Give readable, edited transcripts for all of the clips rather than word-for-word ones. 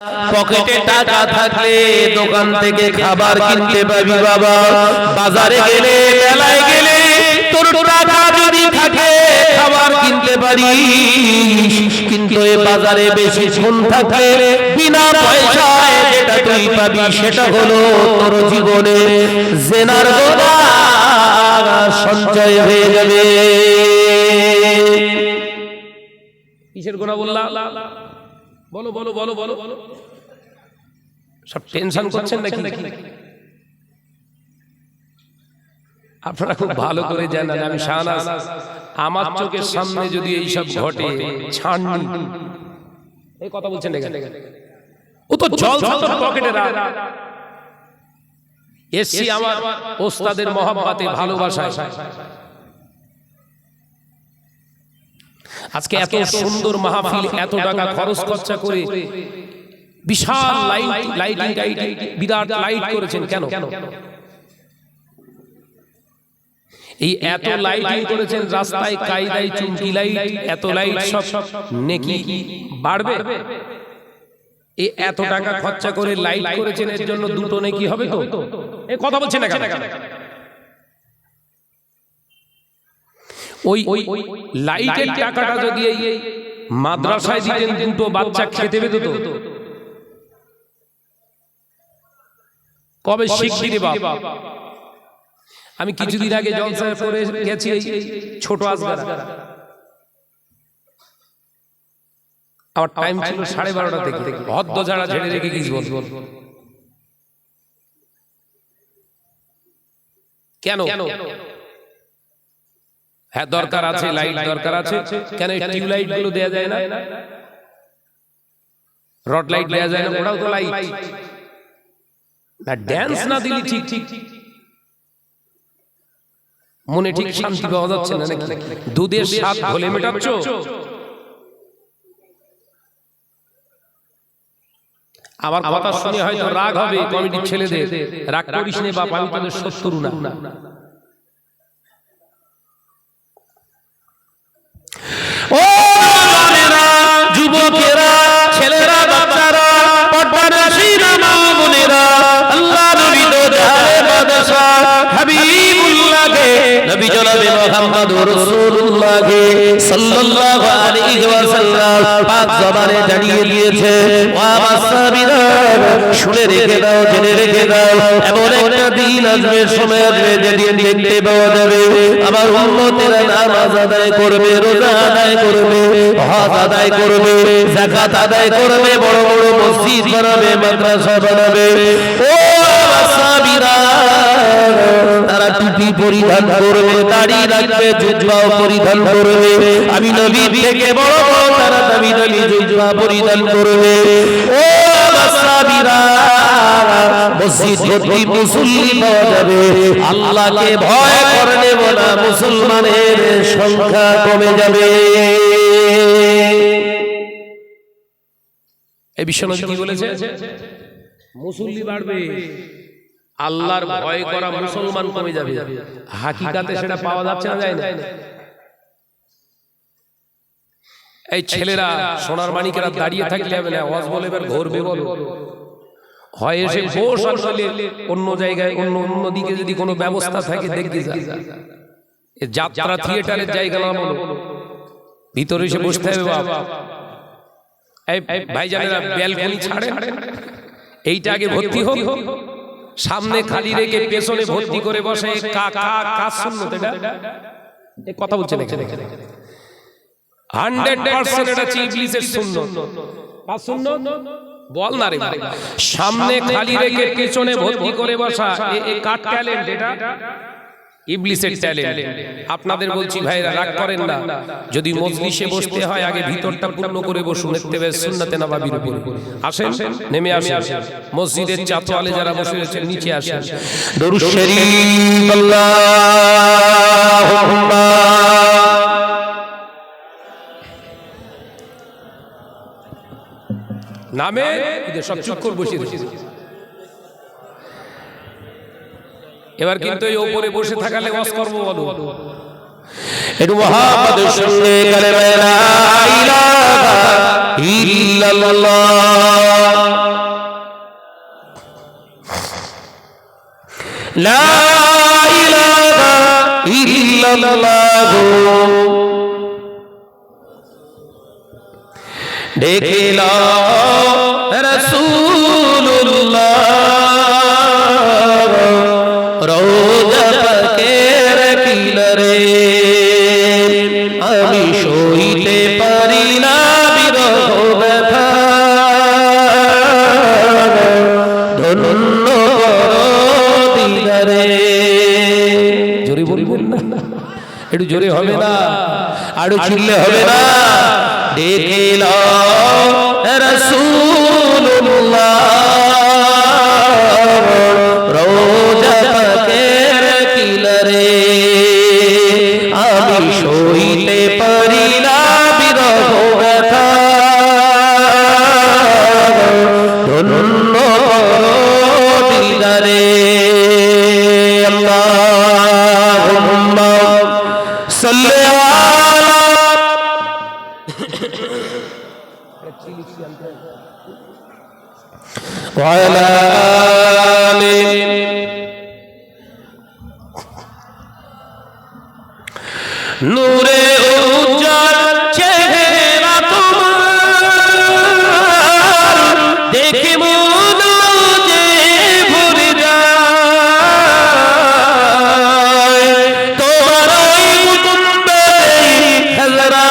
পকেটে টাকা থাকলে দোকান থেকে খাবার কিনতে পাবি বাবা। বাজারে গেলে মেলায় গেলে তোর টাকা যদি থাকে খাবার কিনতে পারিস, কিন্তু এই বাজারে বেশি ফোন থাকলে বিনা পয়সায় যেটা তুই পাবি সেটা হলো তোর জীবনে জেনার গোনা সঞ্চয় হয়ে যাবে। কিসের গোনা বললাম? বলো বলো বলো বলো বলো। সব টেনশন করছেন নাকি? আপনারা খুব ভালো করে জানেন আমি শাহনাজ, আমার চোখের সামনে যদি এইসব ঘটে ছাড়নি এই কথা বলছেন এখানে, ও তো জল ছাত্র পকেটে রাখ এসছি আমার ওস্তাদের মহব্বতে ভালোবাসায়। আজকে এত সুন্দর মাহফিল, এত টাকা খরচ খরচা করে বিশাল লাইটিং বিরাট লাইট করেছেন কেন? এই এত লাইটিং করেছেন রাস্তায়, কায়দায় চুমকি লাইট, এত লাইট সব নেকি বাড়বে? এই এত টাকা খরচা করে লাইট করেছেন এর জন্য দুটো নেকি হবে তো? এই কথা বলছেন না কেন? ওই লাইটের টাকাটা যদি এই মাদ্রাসায় দিতেন দুটো বাচ্চা খেতে পেত তো কবে শিখবি বাবা। আমি কিছুদিন আগে জলসায় করে গেছি ছোট আজগারা, আমার টাইম ছিল 12:30 থেকে, ভদ্র ঝাড়া ঝেড়ে রেখে গেছি। কেন? হ্যাঁ দরকার আছে, লাইট দরকার আছে, কেন টিউব লাইট গুলো দেয়া যায় না? রড লাইট দেয়া যায় না? ওটাও তো লাইট। ড্যান্স না দিলি ঠিক ঠিক মনে ঠিক শান্তি পাওয়া যাচ্ছে না নাকি? দুধের স্বাদ ঘোলে মেটাচ্ছ। আমার কথা শুনে হয়তো রাগ হবে কমিটির ছেলেদের, রাগ করিস নে বাপ, আমি তোদের শত্রু না। ও যুবকেরা, ছেলেরা, বাচ্চারা, পর্দানশীরা, মা বোনেরা, আল্লাহ নবী তো জানে বাদশা হাবিবুল্লাহকে, নবী জনাবে মুহাম্মদুর রাসূলুল্লাহকে সাল্লাল্লাহু আলাইহি ওয়াসাল্লাম পাক জবানে জানিয়ে দিয়েছে। ওয়া মাসাবিরা, শুনে রেখে দাও, জেনে রেখে দাও, এমন একটা দিন আসবে, সময় আসবে যেদিন দেখতে পাওয়া যাবে আমার উম্মতেরা নামাজ আদায় করবে, রোজা আদায় করবে, হজ আদায় করবে, যাকাত আদায় করবে, বড় বড় মসজিদ বানাবে, মাদ্রাসা বানাবে। ও মাসাবিরা, তারা টুপি পরিধান করবে, দাড়ি রাখবে, জুব্বাও পরিধান করবে। আমি নবী থেকে বড় বড় তারা দামি দামি জুব্বা পরিধান করবে। ও মাসাবিরা, মসজিদ ভর্তি মুসল্লি পাওয়া যাবে, আল্লাহকে ভয় করলে বলা মুসলমানের সংখ্যা কমে যাবে। এই বিশ্বনবী কি বলেছে? মুসল্লি বাড়বে, আল্লাহর ভয় করা মুসলমান কমে যাবে। হাকিকাতে সেটা পাওয়া যাচ্ছে না, যায় না? এই ছেলেরা, সোনার মানিকেরা দাঁড়িয়ে থাকলে হবে না, ওয়াজ বলে এবার ঘুরবে বলো, হয় এসে বস, আসলে অন্য জায়গায় অন্য দিকে যদি কোনো ব্যবস্থা থাকে দেখতে যা। যাত্রা থিয়েটারের জায়গা না বলো, ভিতরে এসে বসতে হবে বাবা। এই ভাইজানেরা ব্যালকনি ছাড়ে, এইটা আগে ভর্তি হোক, সামনে খালি রেখে পেছনে ভর্তি করে বসে কাজ সুন্নত। এটা কথা বলছে না 100% এটা ইবলিসের সুন্নত। কাজ সুন্নত বল না রে, সামনে খালি রেখে পেছনে ভর্তি করে বসা এই কার ট্যালেন্ট? এটা ইবলিসের ট্যালেন্ট। আপনাদের বলছি ভাইরা, রাগ করেন না, যদি মজলিসে বসতে হয় আগে ভিতরটা পূর্ণ করে বসুন। ইত্তেবায়ে সুন্নাতে নববীর উপর আসেন, নেমে আসেন। মসজিদের চাতওয়ালে যারা বসে আছেন নিচে আসেন। দরুদ শরীফ আল্লাহুম্মা নামে এদের সব চুপ করে বসে রয়েছে। এবার কিন্তু এই উপরে বসে থাকালে ওয়াজ করব বলো, একটু মুহাম্মাদের সঙ্গে কালেমা লা ইলাহা ইল্লাল্লাহ লা ইলাহা ইল্লাল্লাহ ডেকে লও রাসূলুল্লাহ রওজা পাকের কিনারে আমি সইতে পারি না বিরহ ব্যথা ধন্য দিদারে জোরে বলবেন না একটু জোরে হবে না আরো চিল্লে হবে না ডেকে লও রাসূলুল্লাহ রওজা পাকের কিনারে আমি সইতে পারি না বিরহ ব্যথা ধন্য দিদারে আল্লাহুম্মা সাল্লি وعلى آله নূরে উজ্জ্বল চেহারা তোমার দেখে মন যে ভরে যায় তোমার ওই কুতুবে হযরা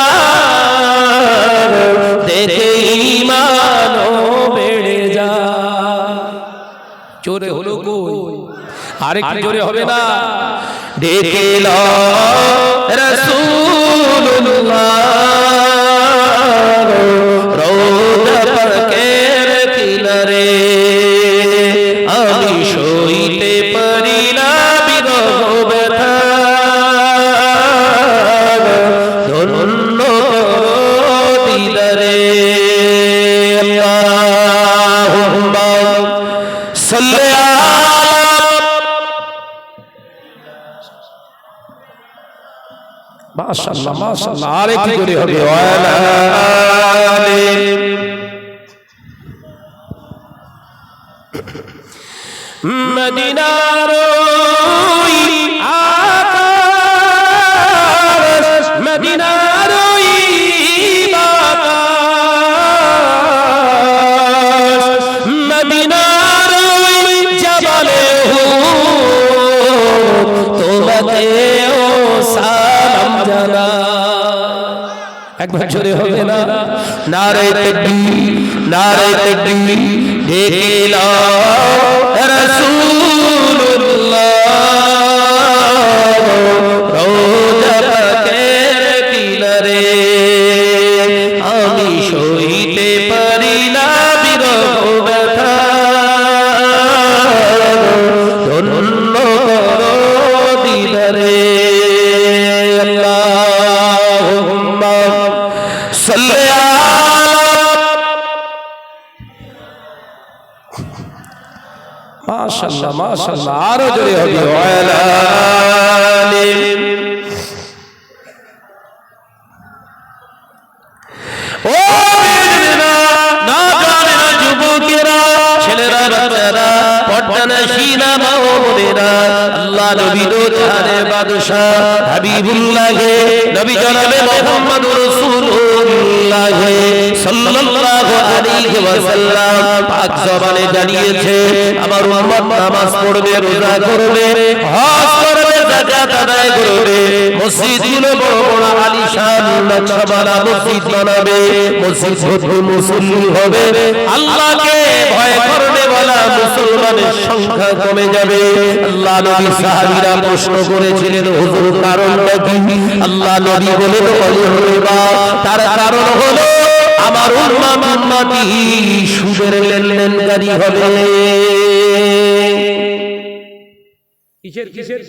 দেখে ঈমান বেড়ে যায় জোরে হলো কই আরেকটু জোরে হবে না ডেকে লও রাসূলুল্লাহ রওজা পাকের কিনারে আমি সইতে পারি না বিরহ ব্যথা ধন্য দিদারে আল্লাহুম্মা সাল্লি মাশাআল্লাহ মাশাআল্লাহ আরেকটু জোরে হবে ওয়ালা আলি মদিনার ওই আকাশ মদিনার ওই বাতাস মদিনার ওই জবালে তোমাকেও সালাম জানা একবার জোরে হবে না নারে তাকবীর নারে তাকবীর ডেকে লও রাসূলুল্লাহ রওজা পাকের কিনারে আমি সইতে পারি না বিরহ ব্যথা ধন্য দিদারে আল্লাহুম্মা সাল্লি মাশাআল্লাহ মাশাআল্লাহ আরো জোরে হবে ওয়ালা আলি ও না জানে না যুবকেরা ছেলেরা বাচ্চারা পর্দানশীলা মা ও বোনেরা আল্লাহ নবী তো জানে বাদশা হাবিবুল্লাহ নবী জনাবে মুহাম্মদুর রাসূলুল্লাহ সাল্লাল্লাহু আলাইহি ওয়াসাল্লাম পাক জবানে জানিয়েছে আমার উম্মত নামাজ পড়বে রোজা করবে হজ করবে যাকাত আদায় করবে মসজিদগুলো বড় বড় আলিশান নকশাওয়ালা মসজিদ বানাবে মসজিদ হবে মুসল্লি হবে আল্লাহকে ভয় করবে বলা মুসলমানের সংখ্যা কমে যাবে আল্লাহ নবী সাহাবীরা প্রশ্ন করেছিলেন হুজুর কারণটা কি আল্লাহ নবী বলে তার কারণ হলো আমার উম্মতি সুদের লেনদেনকারী হবে কিসের কিসের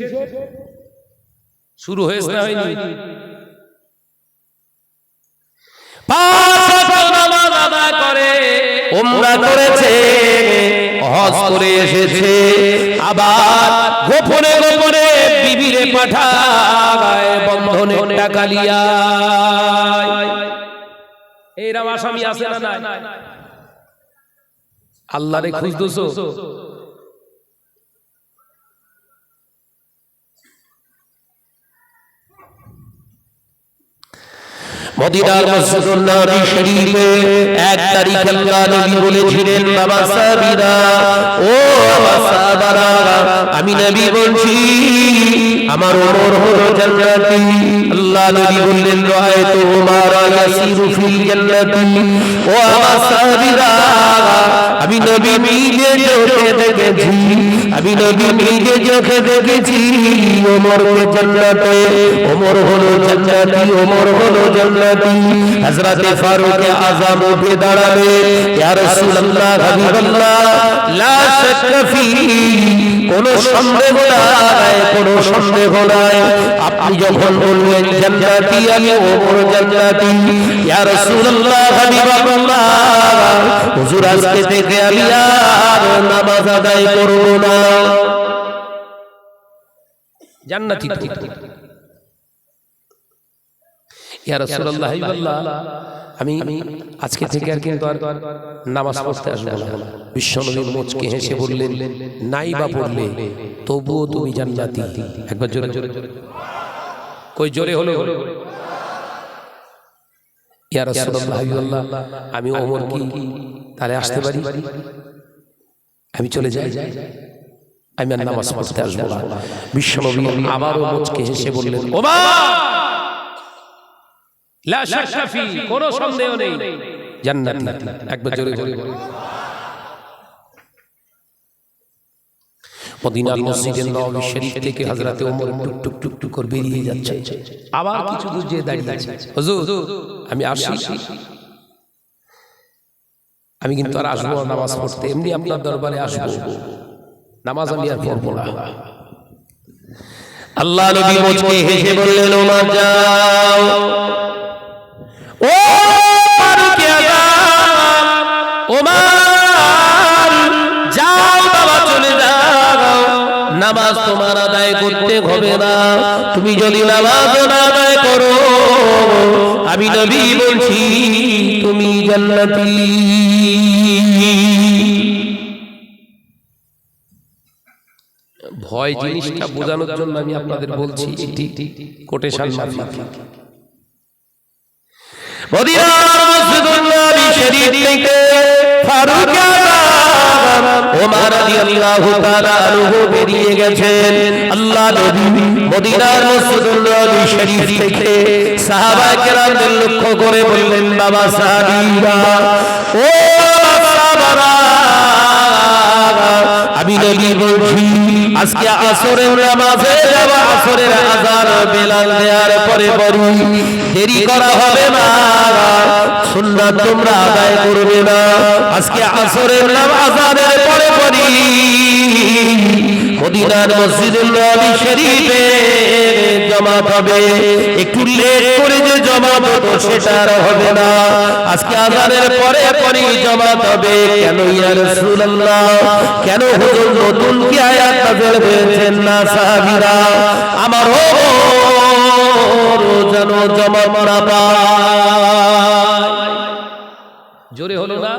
শুরু হয়েছে না হয়নি পাঁচ ওয়াক্ত নামাজ আদায় করে উমরা করেছে হজ করে এসেছে আবার গোপনে গোপনে বিবিরে পাঠায় বন্ধনে টাকা লিয়া এরকম আসামি আছে না নাই আল্লাহরে খুঁজতেছো মদিনার মসজিদুল নবী শরীফে 1 তারিখ আল্লাহ নবী বলেছিলেন বাবা সাহাবীরা ও বাবা সাহাবারা আমি নবী বলছি আমার ওমর হলো জান্নাতি আল্লাহ নবী বললেন রাআইতু উমার ইয়াসিরু ফিল জান্নাতি ও বাবা সাহাবীরা আমি নবী নিজে চোখে দেখেছি আমি নবী নিজে চোখে দেখেছি ওমরকে জান্নাতে ওমর হলো জান্নাতি ওমর হলো জান্নাতি হযরত ফারুক আযম উঠে দাঁড়ালে ইয়া রাসূলুল্লাহ হাবিবাল্লাহ লা শাক্ক ফি কোনো সন্দেহ নাই কোনো সন্দেহ নাই আপনি যখন বললেন জান্নাতি আমি ওমর জান্নাতি ইয়া রাসূলুল্লাহ হাবিবাল্লাহ হুজুর আজকে থেকে আমি আর নামাজ আদায় করব না জান্নাতি ইয়া রাসূলুল্লাহ হাবিবাল্লাহ আমি আজকে থেকে আর কিন্তু আর নামাজ পড়তে আসবো না বিশ্বনবী মুচকে হেসে বললেন নাই বা পড়লে তবুও তুমি জান্নাতি একবার জোরে জোরে কই জোরে হলো ইয়া রাসূলুল্লাহ হাবিবাল্লাহ আমি ওমর কি তাহলে আসতে পারি আমি চলে যাই আমি আর নামাজ পড়তে আসবো না বিশ্বনবী আবারও মুচকে হেসে বললেন ওমর লা শাক্কা ফি কোনো সন্দেহ নেই জান্নাতি একবার জোরে জোরে মদিনার মসজিদে নববী শরীফ থেকে হযরত ওমর টুক টুক টুক টুক করে বেরিয়ে যাচ্ছে আবার কিছু দূর যেয়ে দাঁড়িয়ে আছে হুজুর আমি আসি আমি কিন্তু আর আসবো না নামাজ পড়তে এমনি আপনার দরবারে আসবো নামাজ আমি আর পড়বো না আল্লাহ নবী মুচকে হেসে বললেন ওমর যাও ও ফারুক আযম ওমর যাও বাবা চলে যাও নামাজ তোমার আদায় করতে হবে না তুমি যদি নামাজ আদায় করো আমি নবী বলছি তুমি জান্নাতি ভয় জিনিসটা বোঝানোর জন্য আমি আপনাদের বলছি এটি কোটেশন মাফিক মদিনার মসজিদুল নবী শরীফ থেকে ফারুক আযম ওমর রাদিয়াল্লাহু তাআলা আনহু বেরিয়ে গেছেন আল্লাহ নবী মদিনার মসজিদুল নবী শরীফ থেকে সাহাবায়ে কেরামদের লক্ষ্য করে বললেন বাবা সাহাবীরা ও সাহাবারা আমি নবী বলছি আজকে আসরের নামাজে যাব আসরের আযান বেলাল দেওয়ার পরে পড়ি দেরি করা হবে না সুন্নাত তোমরা আদায় করবে না আজকে আসরের নামাজ আদানের পরে পড়ি মদিনার মসজিদুল নবী শরীফে জামাত হবে একটু লেট করে যে জামাত হতো সেটা আর হবে না আজকে আযানের পরে পরে জামাত হবে কেন ইয়া রাসূলুল্লাহ কেন হুজুর নতুন কি আয়াত নাযিল হয়েছেন না সাহাবীরা আমার যেন জামাত না পায় জোরে হলো না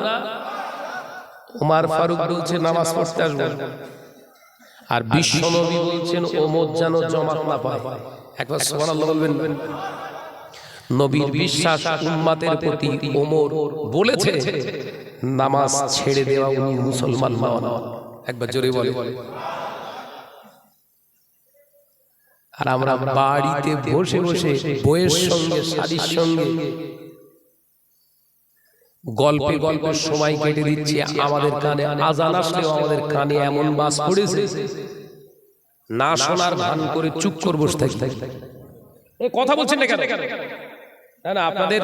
ওমর ফারুক বলছে নামাজ পড়তে আসবো আর বিশ্বনবী বলছেন ওমর যেন জামাত না পায় একবার সুবহানাল্লাহ বলবেন নবীর বিশ্বাস উম্মতের প্রতি ওমর বলেছে নামাজ ছেড়ে দেওয়া উনি মুসলমান নন একবার জোরে বলে আর আমরা বাড়িতে বসে বসে বইয়ের সঙ্গে শাড়ির সঙ্গে গল্পে গল্পে সময় কেটে দিচ্ছি আমাদের কানে আজান আসলেও আমাদের কানে এমন বাস পড়েছে না শোনার ভান করে চুপ করে বসে থাকি এই কথা বলছেন না কেন না না আপনাদের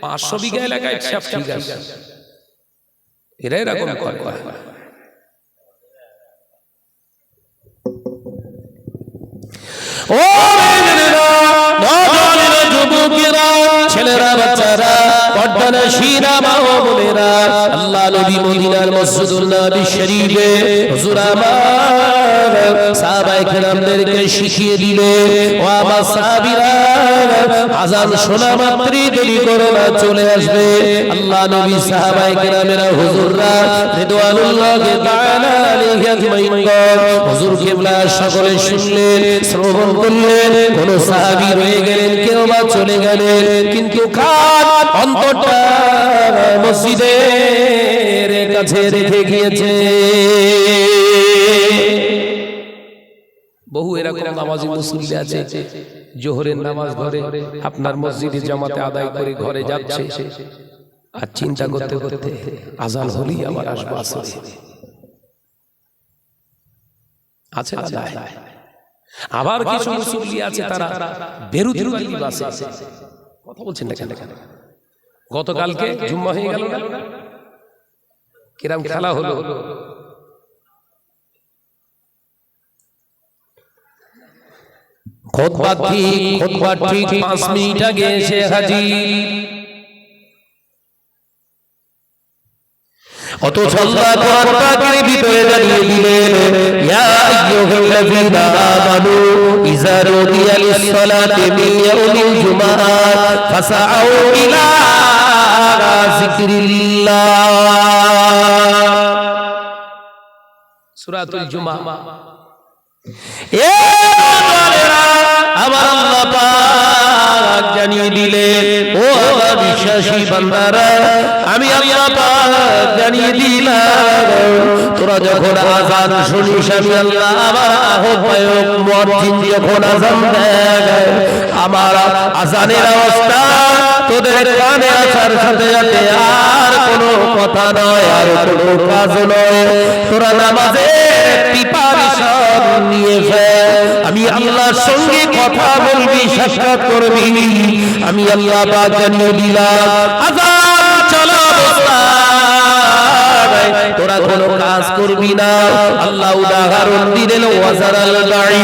500 বিঘা এলাকায় সব ঠিক আছে এরা এরকম করে ও নওজওয়ানেরা যুবকেরা ছেলেরা বাচ্চারা পর্দানশীরা মা ও বোনেরা আল্লাহ নবী মদিনার মসজিদুল নবী শরীফে হুজুর আমার সাহাবায়ে কেরামদেরকে শিখিয়ে দিলেন, ও আমার সাহাবীরা আযান শোনা মাত্রই দেরি করো না, চলে আসবে। আল্লাহ নবী সাহাবায়ে কেরামেরা হুজুররা রিদওয়ানুল্লাহি তাআলা আলাইহি আজমাইন হুজুর কিবলা সকলে শুনলেন, শ্রবণ করলেন। কোন সাহাবী রয়ে গেলেন, কেউ বা চলে গেলেন, কিন্তু কান অন্তরটা মসজিদের কাছে রেখে গিয়েছে। বহু এরকম নামাজি মুসল্লি আছে, জোহরের নামাজ ধরে আপনার মসজিদে জামাতে আদায় করে ঘরে যাচ্ছে, আর চিন্তা করতে করতে আজান হলেই আবার আসবো আসরে। আছে না? আবার কিছু মুসল্লি আছে তারা বেরুতে বাসে। কথা বলছেন না কেন? গতকালকে জুম্মা হয়ে গেল না, কিরাম খেলা হলো। খুতবা ঠিক 5 মিনিট আগে এসে হাজির। অথচ আল্লাহ কোরআন পাকের ভিতরে জানিয়ে দিলেন, ইয়া আইয়ুহাল্লাযীনা আমানু ইযা নুদিয়া লিস-সালাতি মিন ইয়াউমিল জুমআহ ফাসআউ ইলা যিকরিল্লাহ। সূরাতুল জুমআহ। এ বান্দারা, আমার আল্লাহ পাক জানিয়ে দিলেন, ও আমার বিশ্বাসী বান্দারা, আমি আল্লাহ পাক জানিয়ে দিলাম, তোরা যখন আযান শুনিস, আমি আল্লাহ আমার আহ্বায়ক মুয়াজ্জিন যখন আযান দেয়, আমার আযানের অবস্থা তোদের কানে আসার সাথে সাথে আর কোনো কথা নয়, আর কোনো কাজ নয়, তোরা নামাজে প্রিপারেশন নিয়ে ফেল। আমি আল্লাহর সঙ্গে কথা বলবি, সাক্ষাৎ করবি। আমি আল্লাহ পাক জানিয়ে দিলাম, আযান চলা অবস্থায় তোরা কোনো কাজ করবি না। আল্লাহ উদাহরণ দিলেন, ওয়াজারাল বাঈ,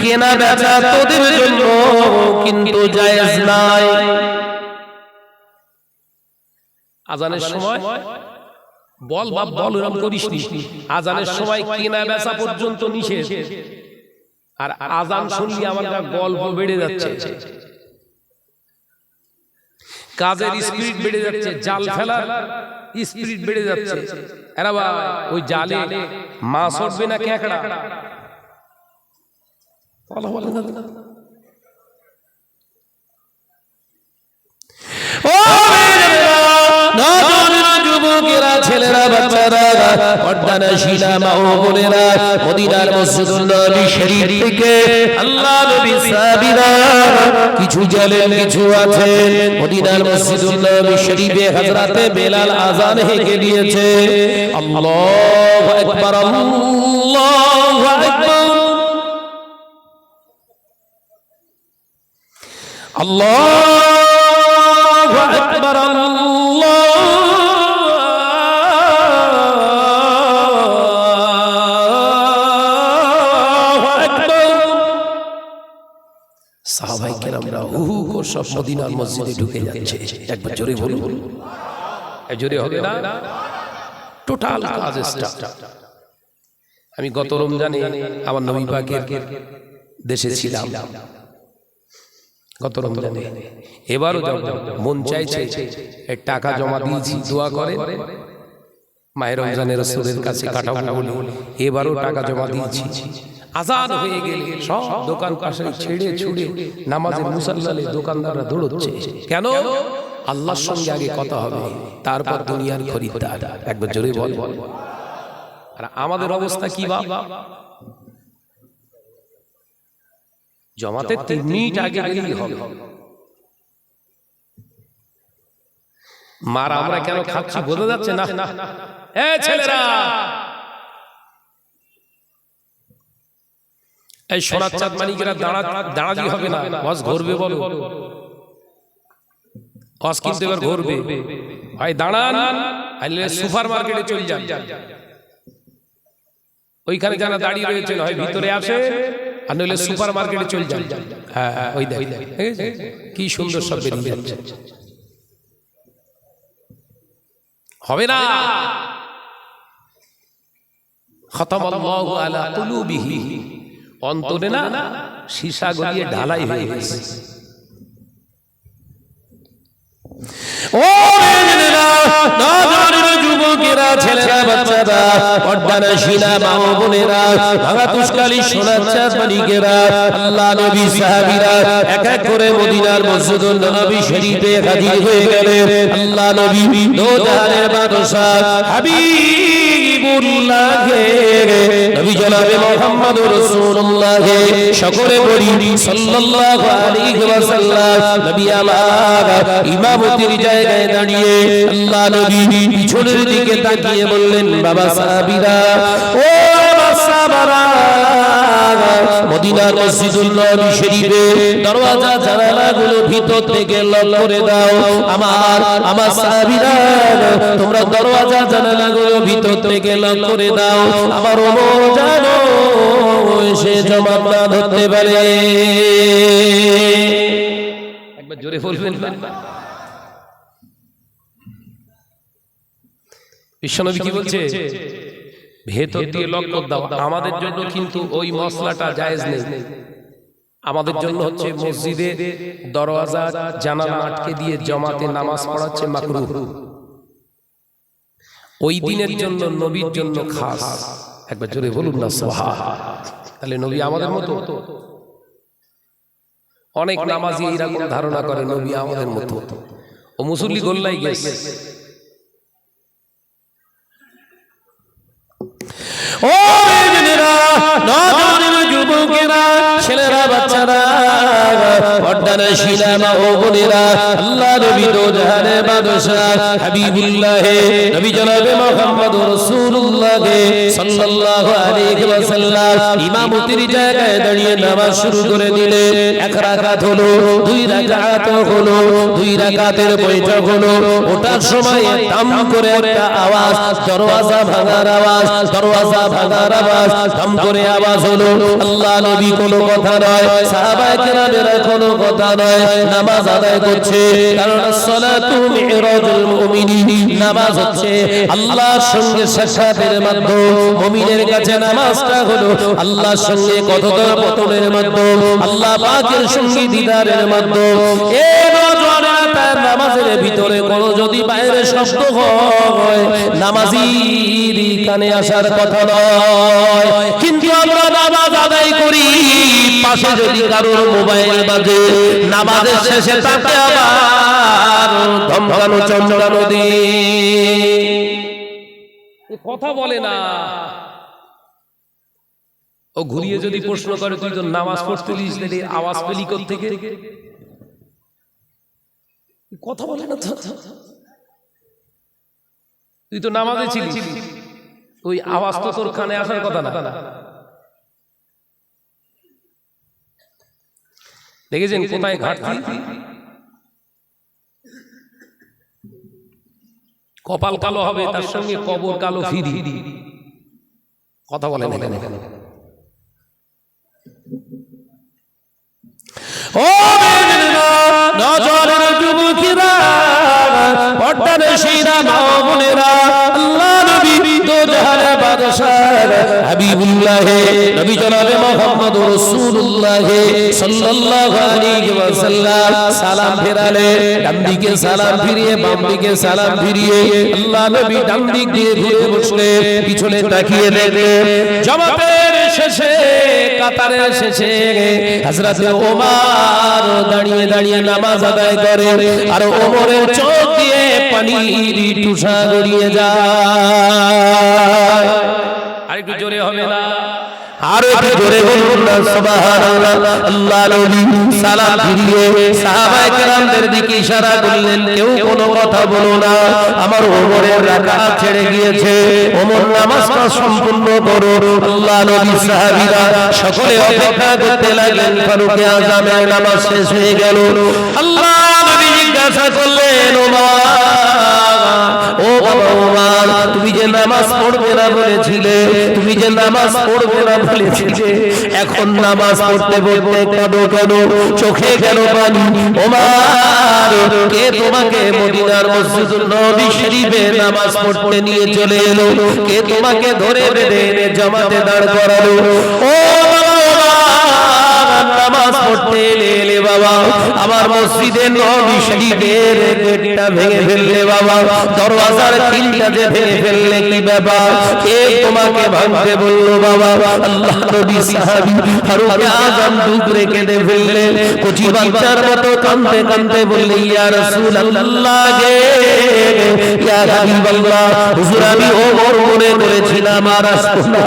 কেনা বেচা তোদের জন্য কিন্তু জায়েজ নাই। আযানের সময় বল বাপ বল এরকম করিস নি। আযানের সময় কেনা বেচা পর্যন্ত নিষেধ, আর আযান শুনলি আমার গল্প বেড়ে যাচ্ছে, কাজের স্পিড বেড়ে যাচ্ছে, জাল ফেলার স্পিড বেড়ে যাচ্ছে। এরা ওই জালে মাছ উঠবে না ক্যাকড়া, যুবকেরা, ছেলেরা, বাচ্চারা, পর্দানশীলা মা ও বোনেরা, মদিনার মসজিদুল নবী শরীফ থেকে আল্লাহ নবী সাহাবীরা কিছু জানেন, কিছু আছেন। মদিনার মসজিদুল নবী শরীফে হযরতে বেলাল আযান হেঁকে দিয়েছে। আল্লাহু আকবার, আল্লাহু আকবার, আল্লাহু আকবার, সাহাবায়ে কেরামরা হু হু করে সব মদিনার মসজিদে ঢুকে যাচ্ছে। একবার জোরে বলুন, জোরে হবে না? টোটাল কাজ স্টার্ট। আমি গত রমজানে আমার নবী পাকের দেশে ছিলাম, গত রমজানে। এবারও মন চাইছে টাকা জমা দিয়েছি, দোয়া করে মায়ের রমজানের রাসূলের কাছে কাটাবো বলে এবারও টাকা জমা দিয়েছি। আযান হয়ে গেলে সব দোকান পাশে ছেড়ে ছুড়ে নামাজের মুসাল্লালে দোকানদাররা দৌড়চ্ছে। কেন? আল্লাহর সঙ্গে আগে কথা হবে, তারপর দুনিয়ার খরিদ্দার। একবার জোরে বল। আর আমাদের অবস্থা কি বাবা? জমাতে 3 মিনিট আগে গেলেই হবে। মারা আমরা কেন খাচ্ছি বোঝা যাচ্ছে না? এ ছেলেরা, এই সোনাচাঁদ মানিকেরা দাঁড়ালি হবে না, ওয়াজ ঘুরবে বলো। ওয়াজ কিন্তু এবার ঘুরবে। ভাই দাঁড়ান, আইলে সুপার মার্কেটে চলে যান, ওইখানে যারা দাঁড়িয়ে রয়েছেন হয় ভিতরে আসে, আর নইলে সুপার মার্কেটে চলে যান। হ্যাঁ, ওই দেখ কি সুন্দর সব বেরিয়ে যাচ্ছে। হবে না। খতামাল্লাহু আলা কুলুবিহি, অন্তরে না সীসা গলিয়ে ঢালাই হয়ে গেছে। ও যুবকেরা, ছেলেরা, বাচ্চারা, পর্দার শিলা মা ও বোনেরা, ভাঙা তুষ্কালি সোনার চাঁদ মানিকেরা, আল্লাহ নবী সাহাবীরা এক এক করে মদিনার মসজিদুন নববী শরীফে হাজির হয়ে গেলেন। আল্লাহ নবী দো জাহানের বাদশাহ হাবিবুল্লাহ নবী জনাবে মুহাম্মদুর রাসূলুল্লাহ সকলে বলি সাল্লাল্লাহু আলাইহি ওয়াসাল্লাম। নবী আমার ইমামতির জায়গায় দাঁড়িয়ে আল্লাহ নবী পিছনের দিকে তাকিয়ে বললেন, বাবা সাহাবীরা, ও সাহাবারা, মদিনার মসজিদুল নববী শরীফে দরওয়াজা জানালাগুলো ভিতর থেকে লক করে দাও। আমার সাহাবীরা, তোমরা দরওয়াজা জানালাগুলো ভিতর থেকে লক করে দাও, আমার ওমর জানো সে জবাব না ধরতে পারে। একবার জোরে বলবেন না। বিশ্বনবী কি বলছে? ভেতর দিয়ে লক করে দাও। আমাদের জন্য কিন্তু ওই মশলাটা জায়েজ নেই। আমাদের জন্য হচ্ছে মসজিদে দরওয়াজা জানালা আটকে দিয়ে জমাতে নামাজ পড়াচ্ছে মাকরুহ। ওই দিনের জন্য, নবীর জন্য খাস। একবার জোরে বলুন না সুবহানাল্লাহ। তাহলে নবী আমাদের মতো? অনেক নামাজি এরকম ধারণা করে নবী আমাদের মতো, ও মুসল্লি গোল্লাই গেছে। ও যুবকেরা, ছেলেরা, বাচ্চারা, পর্দার শিলা মা ও বোনেরা, আল্লাহ নবী দো জাহানের বাদশাহ হাবিবুল্লাহ নবী জনাবে মুহাম্মদুর রাসূলুল্লাহ সাল্লাল্লাহু আলাইহি ওয়াসাল্লাম ইমামতির জায়গায় দাঁড়িয়ে নামাজ শুরু করে দিলেন। এক রাকাত হলো, দুই রাকাত হলো, দুই রাকাতের বৈঠক হলো। ওটার সময় দাম করে একটা আওয়াজ, দরওয়াজা ভাঙার আওয়াজ, দরওয়াজা ভাঙার আওয়াজ, দাম করে আওয়াজ হলো। আল্লাহ নবী কোনো কথা নয়, সাহাবায়ে কেরামেরা কোনো কথা নয়, নামাজ আদায় করছে। কারণ সালাতু মিরাজুল মুমিনিন, নামাজ হচ্ছে আল্লাহর সঙ্গে সাক্ষাতের মাধ্যম। মুমিনের কাছে নামাজটা হলো আল্লাহর সঙ্গে কথোপকথনের মাধ্যম, আল্লাহ পাকের সঙ্গে দিদারের মাধ্যম। এই নজরাতার নামাজের ভিতরে কোনো যদি বাইরে শব্দ হয়, নামাজির কানে আসার কথা নয়। কিন্তু আমরা নামাজ আদায় করি, পাশে যদি কারোর মোবাইল বাজে, নামাজের শেষে তাকে আবার ধমকানো চমকানো দিয়ে কথা বলে না। ও ঘুরিয়ে যদি প্রশ্ন করে, তুই তো নামাজ পড়তে লিস, আওয়াজ পেলি কোত্থেকে? কথা বলে না তো, তুই তো নামাজে ছিলিস, ওই আওয়াজ তো তোর কানে আসার কথা না। দেখেছেন কোথায় ঘাটতি? কপাল কালো হবে, তার সঙ্গে কবর কালো ফিরি। কথা বলে না কেন? ও নজরের যুবকেরা, পর্দার শিরা মা ও বোনেরা, আল্লাহ নবী দো জাহানের বাদশাহ হাবিবুল্লাহ নবী জনাবে মুহাম্মদুর রাসূলুল্লাহ সাল্লাল্লাহু আলাইহি ওয়াসাল্লাম সালাম ফেরালে, ডান দিকে সালাম ফিরিয়ে, বাম দিকে সালাম ফিরিয়ে আল্লাহ নবী ডান দিক দিয়ে ঘুরে বসলে, পিছনে তাকিয়ে দেখলেন জামাতের শেষে, কাতারের শেষে হযরতে ওমর দাঁড়িয়ে দাঁড়িয়ে নামাজ আদায় করে, আর ওমরের চোখ দিয়ে পানির টুসা গড়িয়ে যায়। আরেকটু জোরে হবে না? আরো একটু জোরে বলুন না সুবহানাল্লাহ। আল্লাহ নবী সালাম ফিরিয়ে সাহাবায়ে কেরামদের দিকে ইশারা করলেন, কেউ কোনো কথা বলো না, আমার ওমরের রাকাত ছেড়ে গিয়েছে, ওমর নামাজটা সম্পূর্ণ করো। আল্লাহ নবী সাহাবীরা সকলে অপেক্ষা করতে লাগলেন। ফারুক আযমের নামাজ শেষ হয়ে গেল। আল্লাহ নবী জিজ্ঞাসা করলেন ও বাবা ওমর, তুমি যে নামাজ পড়বে না বলেছিলে, তুমি যে নামাজ পড়বে না বলেছিলে, এখন নামাজ পড়তে পড়তে কাঁদো কেন, চোখে কেন পানি? ওমর, কে তোমাকে মদিনার মসজিদুল নববী শরীফে নামাজ পড়তে নিয়ে চলে এলো? কে তোমাকে ধরে বেঁধে এনে জামাতে দাঁড় করালো? ও নামাজ পড়তে এলে বাবা, আমার মসজিদে নববী শরীফের গেটটা ভেঙে ফেললে বাবা, দরওয়াজার খিলটা যে ভেঙে ফেললে, কি ব্যাপার? কে তোমাকে ভাঙতে বললো বাবা? আল্লাহ নবী সাহাবী ফারুক আযম দুধ রেখে দে ফেললে, কচি বাচ্চার মতো কাঁদতে কাঁদতে বললে, ইয়া রাসূলুল্লাহ গে, ইয়া হাবিবাল্লাহ, হুজুর আমি ওমর মনে করেছিলাম আর আসবো না,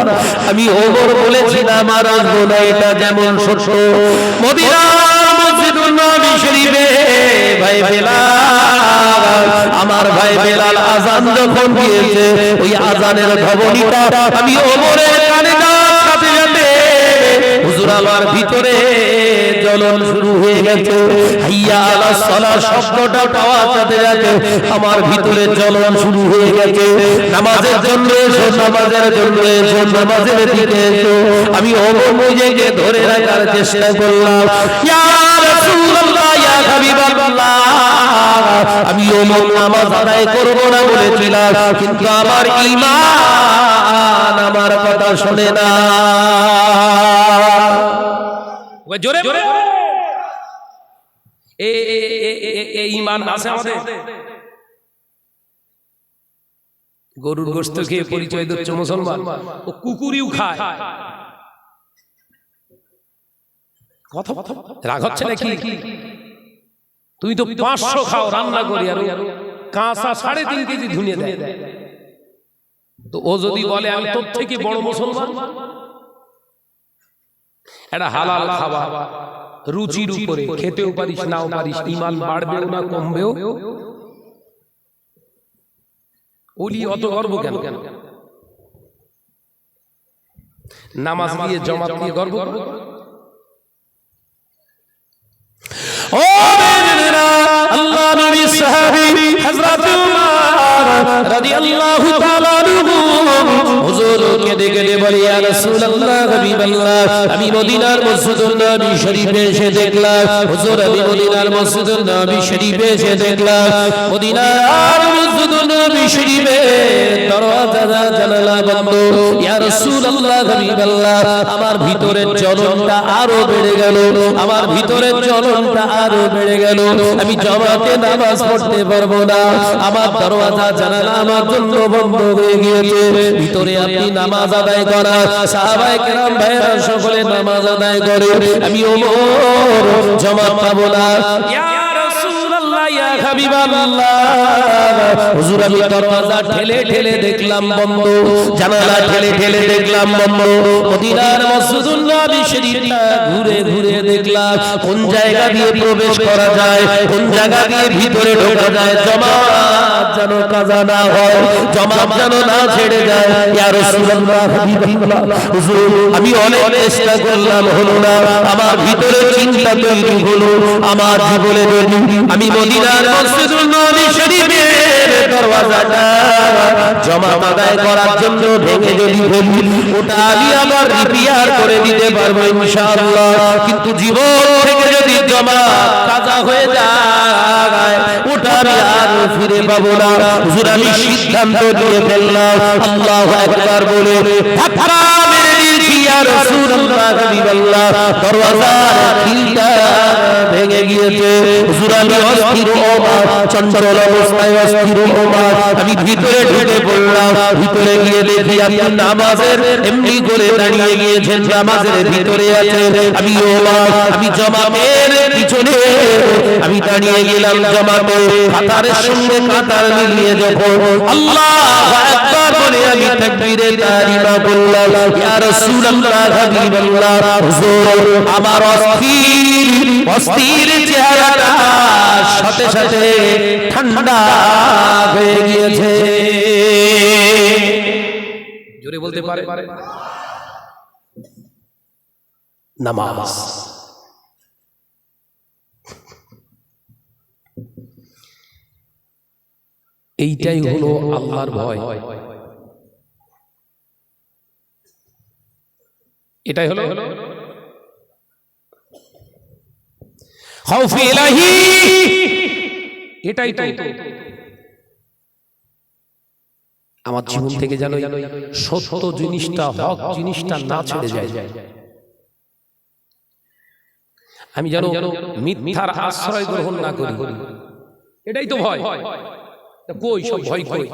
আমি ওমর বলেছিলাম আর আসবো না, এটা যেমন সত্য। মদিনার মসজিদুল নববী শরীফে ভাই বেলাল, আমার ভাই বেলাল আযান যখন দিয়েছে, ওই আযানের ধ্বনিটা আমি ওমরের কানে যাওয়ার সাথে সাথে হুজুর আমার ভিতরে জ্বলন শুরু হয়ে গেছে। হাইয়া আলাস সালাহ শব্দটা পাওয়ার সাথে সাথে আমার ভিতরে জ্বলন শুরু হয়ে গেছে। নামাজের জন্য এসো, নামাজের জন্য এসো, নামাজের দিকে এসো। আমি ওমর নিজেকে ধরে রাখার চেষ্টা করলাম। ইয়া রাসূলুল্লাহ, ইয়া হাবিবাল্লাহ, আমি ওমর নামাজ আদায় করব না বলেছিলাম, কিন্তু আমার ঈমান আমার কথা শুনে না। জোরে জোরে এই ঈমান আছে আমাদের। গরুর গোশত খেয়ে পরিচয় দিচ্ছে মুসলমান, ও কুকুরিও খায়। কথা রাগ হচ্ছে নাকি? তুমি তো 500 খাও রান্না করি, আর কাঁচা 3.5 কেজি ধুনিয়ে দেয়। তো ও যদি বলে আমি তোর থেকে বড় মুসলমান, এটা হালাল খাবার, রুচির উপরে, খেতেও পারিস নাও পারিস, ঈমান বাড়বেও না কমবেও। ওলি অত গর্ব কেন? নামাজ দিয়ে জামাত দিয়ে গর্ব। ও মেয়েরা, আল্লাহ নবীর সাহাবী হযরত উমর রাদিয়াল্লাহু তাআলা আনহু হুজুরকে ডেকে বলে, ইয়া রাসূলুল্লাহ, হাবিবাল্লাহ, আমি মদিনার মসজিদুল নববী শরীফে এসে দেখলাম, হুজুর আমি মদিনার মসজিদুল নববী শরীফে এসে দেখলাম, মদিনার মসজিদুল নববী শরীফে দরওয়াজা জানালা বন্ধ। ইয়া রাসূলুল্লাহ, হাবিবাল্লাহ, আমার ভিতরের জ্বলনটা আরো বেড়ে গেল, আমার ভিতরের জ্বলনটা আরো বেড়ে গেল। আমি জামাতে নামাজ পড়তে পারবো না, আমার দরওয়াজা জানালা আমার জন্য বন্ধ হয়ে গিয়েছে। ভিতরে আপনি নামাজ আদায় করা, সাহাবায়ে কেরাম ভাইরা সকলে নামাজ আদায় করে, আমি ওমর জামাত পাবো না। ইয়া রাসূলুল্লাহ, ইয়া হাবিবাল্লাহ, হুজুর আমি দরওয়াজা ঠেলে ঠেলে দেখলাম বন্ধ, জানালা ঠেলে ঠেলে দেখলাম বন্ধ। মদিনার মসজিদুল নববী শরীফটা ঘুরে ঘুরে দেখলাম কোন জায়গা দিয়ে প্রবেশ করা যায়, কোন জায়গা দিয়ে ভিতরে ঢোকা যায়, জামাত যেন কাজা না হয়, জামাত যেন না ছেড়ে যায়। ইয়া রাসূলুল্লাহ, হাবিবাল্লাহ, হুজুর আমি অনেক চেষ্টা করলাম, হলো না। আমার ভিতরে চিন্তা তৈরি হলো, আমার জীবনে যদি আমি মদিনার মসজিদুল নববী শরীফের দরওয়াজাটা জামাত আদায় করার জন্য ভেঙে যদি ফেলি, ওটা আমি আবার রিপেয়ার করে দিতে পারবো ইনশাআল্লাহ, কিন্তু জীবন থেকে যদি জামাত কাজা হয়ে যায়, ওটা আমি আর ফিরে পাবো না। হুজুর আমি সিদ্ধান্ত নিয়ে ফেললাম, আল্লাহু আকবার বলে ধাক্কা মেরে দিয়েছি। ইয়া রাসূলুল্লাহ, হাবিবাল্লাহ, দরওয়াজার খিলটা ভেঙে গিয়েছে। হুজুর আমি অস্থির ওমর, চঞ্চল অবস্থায় অস্থির ওমর, আমি ভিতরে ঢুকে পড়লাম। ভিতরে গিয়ে দেখি আপনি নামাজের এমনি করে দাঁড়িয়ে গিয়েছেন, নামাজের ভিতরে আছেন। আমি ওমর, আমি জামাতের পিছনে আমি দাঁড়িয়ে গেলাম, জামাতে কাতারের সঙ্গে কাতার মিলিয়ে যখন আল্লাহু আকবার বলে আমি তাকবীরে তাহরিমা বললাম, ইয়া রাসূলুল্লাহ, হাবিবাল্লাহ, হুজুর আমার অস্থির চেহারাটা সাথে সাথে ঠান্ডা হয়ে গিয়েছে। জোরে বলতে পারে নামাজ। এইটাই হলো আল্লাহর ভয়, এটাই হলো খাউফে ইলাহি। এটাই তো আমার জীবন থেকে যেন সত্য জিনিসটা, হক জিনিসটা না ছেড়ে যায়। আমি যেন মিথ্যার আশ্রয় গ্রহণ না করি, এটাই তো ভয়। কই সব ভয় কই?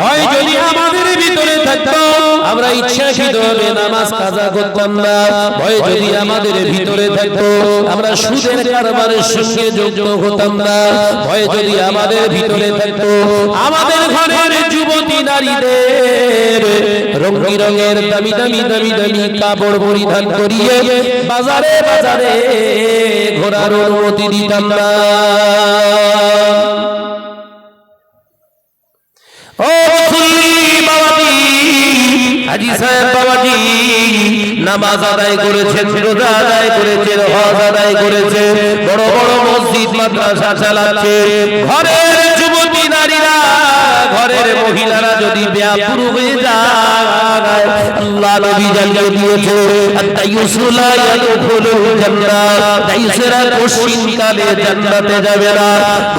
ভয় যদি আমাদের ভিতরে থাকতো আমরা ইচ্ছাকৃতভাবে নামাজ কাজা করতাম না। ভয় যদি আমাদের ভিতরে থাকতো আমরা সুদের কারবারের সঙ্গে যুক্ত হতাম না। ভয় যদি আমাদের ভিতরে থাকতো আমাদের ঘরের যুবতী নারীদের রং বিরঙের দামি দামি দামি দামি কাপড় পরিধান করিয়ে বাজারে বাজারে ঘোরার অনুমতি দিতাম না। ও বাবাজি, হাজী সাহেব বাবাজি নামাজ আদায় করেছেন, রোজা আদায় করেছেন, হজ আদায় করেছেন, বড় বড় মসজিদ মাদ্রাসা চালাচ্ছে। ঘরের যুবতী নারীরা, ঘরের মহিলারা যদি বেয়াপুরু হয়ে যায় আল্লাহ নবী জানিয়ে দিয়েছে আত-তাইয়্যিসুলা ইয়াদখুলুল জান্নাহ, তাইয়্যিসেরা কোশ্চিনকালে জান্নাতে যাবে না।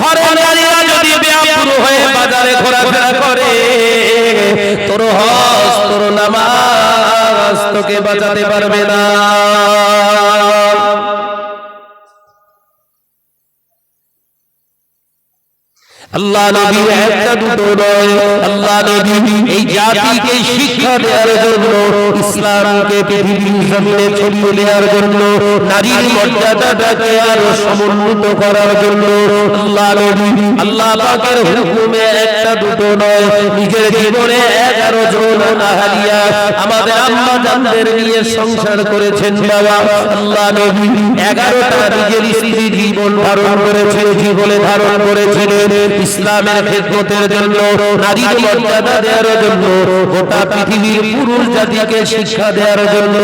ঘরের নারীরা যদি বেয়াপুরু হয়ে বাজারে ঘোরাফেরা করে তোর হজ তোর নামাজ তোকে বাঁচাতে পারবে না। আল্লাহ নবী একটা দুটো নয়, আল্লাহ নবী এই জাতিকে শিক্ষা দেওয়ার জন্য, ইসলামকে পৃথিবীর জমিনে ছড়িয়ে দেওয়ার জন্য, নারীর মর্যাদাটাকে আরো সমুন্নত করার জন্য আল্লাহ নবী আল্লাহ পাকের হুকুমে একটা দুটো নয়, নিজের জীবনে 11 জন আহলিয়া আমাদের আম্মা জানদের নিয়ে সংসার করেছেন। বাবা আল্লাহ নবী 11টা নিজের স্ত্রী জীবন ধারণ করেছেন, জীবনে ধারণ করেছিলেন ইসলামের খেদমতের জন্য, নারীর মর্যাদা দেওয়ার জন্য, গোটা পৃথিবীর পুরুষ জাতিকে শিক্ষা দেওয়ার জন্য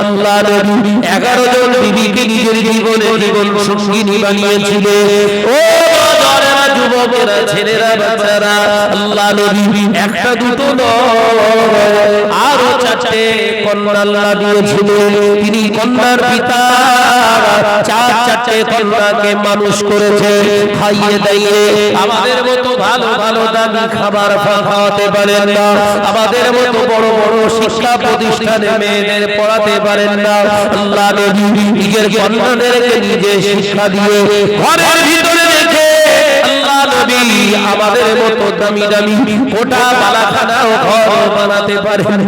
আল্লাহ নবী 11 জন বিবিকে নিজের জীবনে জীবন সঙ্গিনী বানিয়েছিলেন। ও যুবকেরা, ছেলেরা, বাচ্চারা, আল্লাহ নবী একটা দুটো নয় আরো 4টে কন্যা আল্লাহ দিয়েছিলেন। তিনি কন্যার পিতা 4টে কন্যাকে মানুষ করেছে, খাইয়ে দাইয়ে আমাদের মতো ভালো ভালো দামি খাবার খাওয়াতে পারেন না, আমাদের মতো বড় বড় শিক্ষা প্রতিষ্ঠানে মেয়েদের পড়াতে পারেন না। আল্লাহ নবী নিজের কন্যাদেরকে নিজে শিক্ষা দিয়ে ঘরের ভিতরে রেখে আল্লাহ নবী আমাদের মতো দামি দামি কোটা বালাখানা ও ঘর বানাতে পারেন।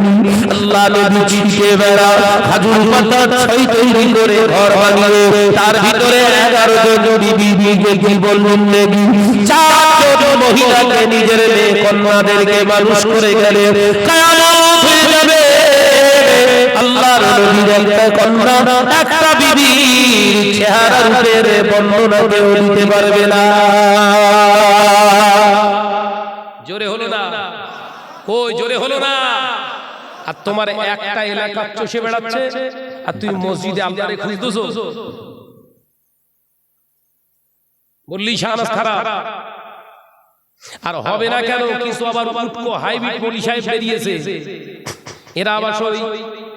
আল্লাহ নবী চিনতে বেড়া খাজুর পাতার ছয় তৈরি করে ঘর বানিয়ে তার ভিতরে 11 জন বিবিকে জীবন নবী 4 জন মহিলাকে নিজের মেয়ে কন্যাদেরকে মানুষ করে গেলে কিয়ামত হয়ে যাবে। আল্লাহর নবীর একটা কন্যা, একটা বিবির চেহারা রূপের বর্ণনা কেউ দিতে পারবে না। জোরে হলো না? কই জোরে হলো না? আর তোমার একটা এলাকা চষে বেড়াচ্ছে আর তুই মসজিদে আল্লাহরে খুঁজতেছো, বললি শাহনাজ খারাপ। আর হবে না কেন? কিছু আবার উটকো হাইব্রিড মৌলী সাহেব বেরিয়েছে, এরা আবার ওই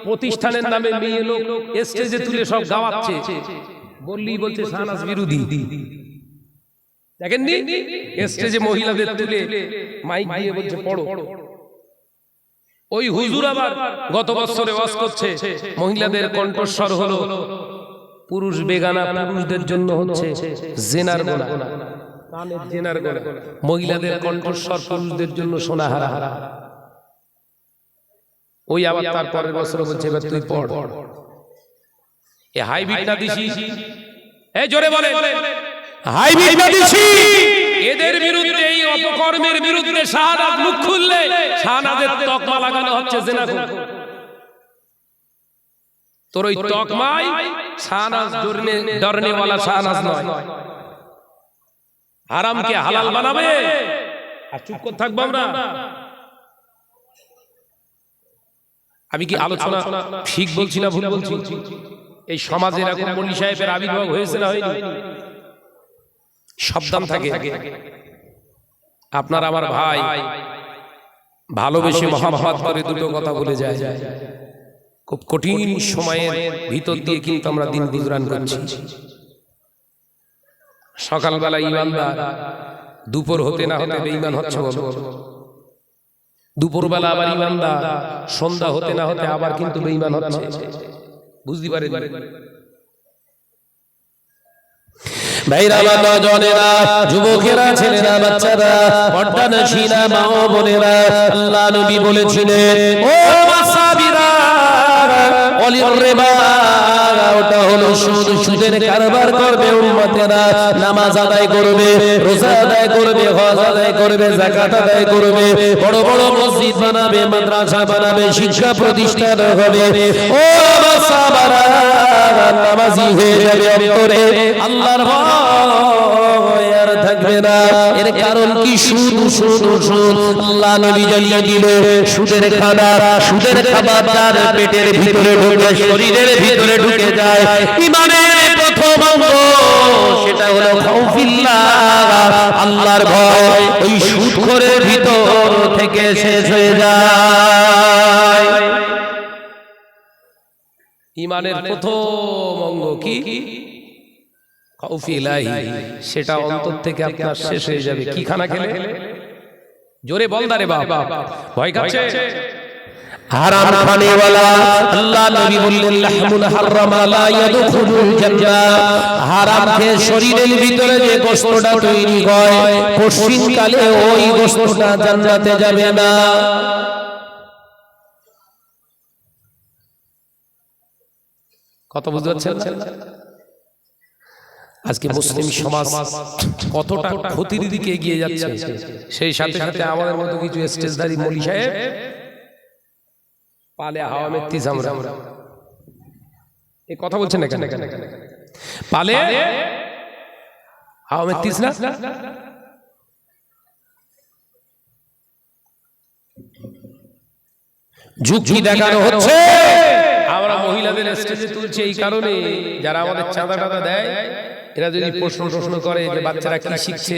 প্রতিষ্ঠানের নামে মেয়ে লোক স্টেজে তুলে সব গাওয়াচ্ছে, বললি বলছে শাহনাজ বিরোধী। দেখেননি স্টেজে মহিলাদের তুলে মাইক দিয়ে বলছে পড়ো। ওই হুজুর আবার গত বছরে ওয়াজ করছে মহিলাদের কণ্ঠস্বর হলো পুরুষ বেগানা, পুরুষদের জন্য হচ্ছে জেনার গোনা, কানের জেনার গোনা, মহিলাদের কণ্ঠস্বর পুরুষদের জন্য সোনাহারা। ওই আবার তার পরের বছর বলছে এবার তুই পড়। এ হাইব্রিড না দিছি, এই জোরে বলে হাইব্রিড না দিছি। এদের বিরুদ্ধে, এই অপকর্মের বিরুদ্ধে শাহাদাত মুখ খুললে শাহাদাতের তকমা লাগানো হচ্ছে জিনাখোর। তোর ওই তকমায় শাহনাজ ডরনে ওয়ালা শাহনাজ নয়। হারামকে হালাল বানাবে আর চুপ করে থাকবো আমরা? আমি কি আলোচনা ঠিক বলছি না ভুল বলছি? এই সমাজে এরকম মনি সাহেবের আবির্ভাব হয়েছে না হয়নি? সাবধান থাকে। আপনার আমার ভাই ভালোবেসে মহাভারত করে দুটো কথা বলে যায়, খুব কঠিন সময়ের ভিতর দিয়ে কিন্তু আমরা দিন গুজরান করছি। সকালবেলা ইমানদার, দুপুর হতে না হতে বেঈমান হচ্ছে বলো। দুপুরবেলা আবার ইমানদার, সন্ধ্যা হতে না হতে আবার কিন্তু বেঈমান হচ্ছে। বুঝতে পারেন ভাইরা, নজনেরা, যুবকেরা, ছেলেরা, বাচ্চারা, পর্দানশীলা মা ও বোনেরা, আল্লাহ নবী বলেছিলেন, ও সাবিরা অলির রিবা, ওটা হলো সুদ, সুদের কারবার করবে উম্মতেরা, নামাজ আদায় করবে, রোজা আদায় করবে, হজ আদায় করবে, যাকাত আদায় করবে, বড় বড় মসজিদ বানাবে, মাদ্রাসা বানাবে, শিক্ষা প্রতিষ্ঠান হবে। ও সাহাবারা, নামাজি হয়ে যাবে অন্তরে, আল্লাহর ভয় আর থাকবে না। এর কারণ কি? সুদ, সুদ, সুদ। আল্লাহ নবী জানিয়ে দিলেন, সুদের খাবার, সুদের খাবার তার পেটের ভিতরে ঢুকে, শরীরের ভিতরে ঢুকে যায়। ঈমানের প্রথম অঙ্গ সেটা হলো খাউফিল্লাহ, আল্লাহর ভয়। ওই সুদখোরের ভিতর থেকে শেষ হয়ে যায়। ঈমানের প্রথম অঙ্গ কি? খাউফিল্লাহি, সেটা অন্তর থেকে আপনার শেষ হয়ে যাবে। কি খানা খেলে? জোরে বল না রে বাবা, ভয় কাছে। হারাম খানে ওয়ালা, আল্লাহ নবী বললেন, লাহমুল হারামা লা ইয়াদখুলুল জান্নাহ, হারাম খেয়ে শরীরের ভিতরে যে গোশতটা তৈরি হয়, পশ্চিমকালে ওই গোশতটা জান্নাতে যাবে না। কত বুঝতে পারছেন? আজকে মুসলিম সমাজ কতটা ক্ষতির দিকে এগিয়ে যাচ্ছে, সেই সাথে সাথে আমাদের মতো কিছু স্টেজধারী মৌলী সাহেব পালে হাওয়া মেত্তিস। আমরা এই কথা বলছেন না কেন? পালে হাওয়া মেত্তিস না? যুক্তি দেখানো হচ্ছে, আমরা মহিলাদের স্টেজে তুলছি এই কারণে, যারা আমাদের চাঁদা টাদা দেয়, এরা যদি প্রশ্ন করে যে বাচ্চারা কি শিখছে,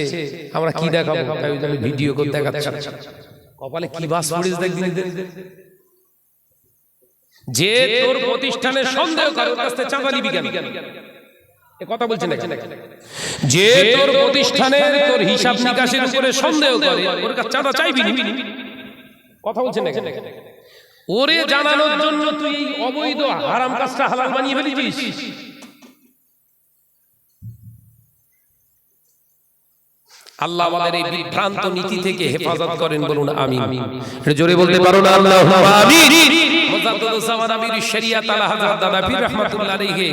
আমরা কি দেখাবো, তাই আমি ভিডিও করে দেখাচ্ছি। কপালে কি বাস পড়েছে দেখবি, যে তোর প্রতিষ্ঠানের সন্দেহ করে ওর কাছ থেকে চাঁদা নিবি কেন? এ কথা বলছেন না? যে তোর প্রতিষ্ঠানের তোর হিসাব নিকাশের উপরে সন্দেহ করে ওর কাছে চাঁদা চাইবি না। কথা বলছেন না? ওরে জানানোর জন্য তুই অবৈধ হারাম কাজটা হালাল বানিয়ে ফেলেছিস। আল্লাহ আমাদের এই বিভ্রান্ত নীতি থেকে হেফাজত করেন, বলুন আমিন। জোরে বলতে পারো না আল্লাহুম্মা আমিন। মুজাদ্দিদুস জামান আমির শরিয়াত আলা হযরত দাদা পীর রাহমাতুল্লাহ আলাইহি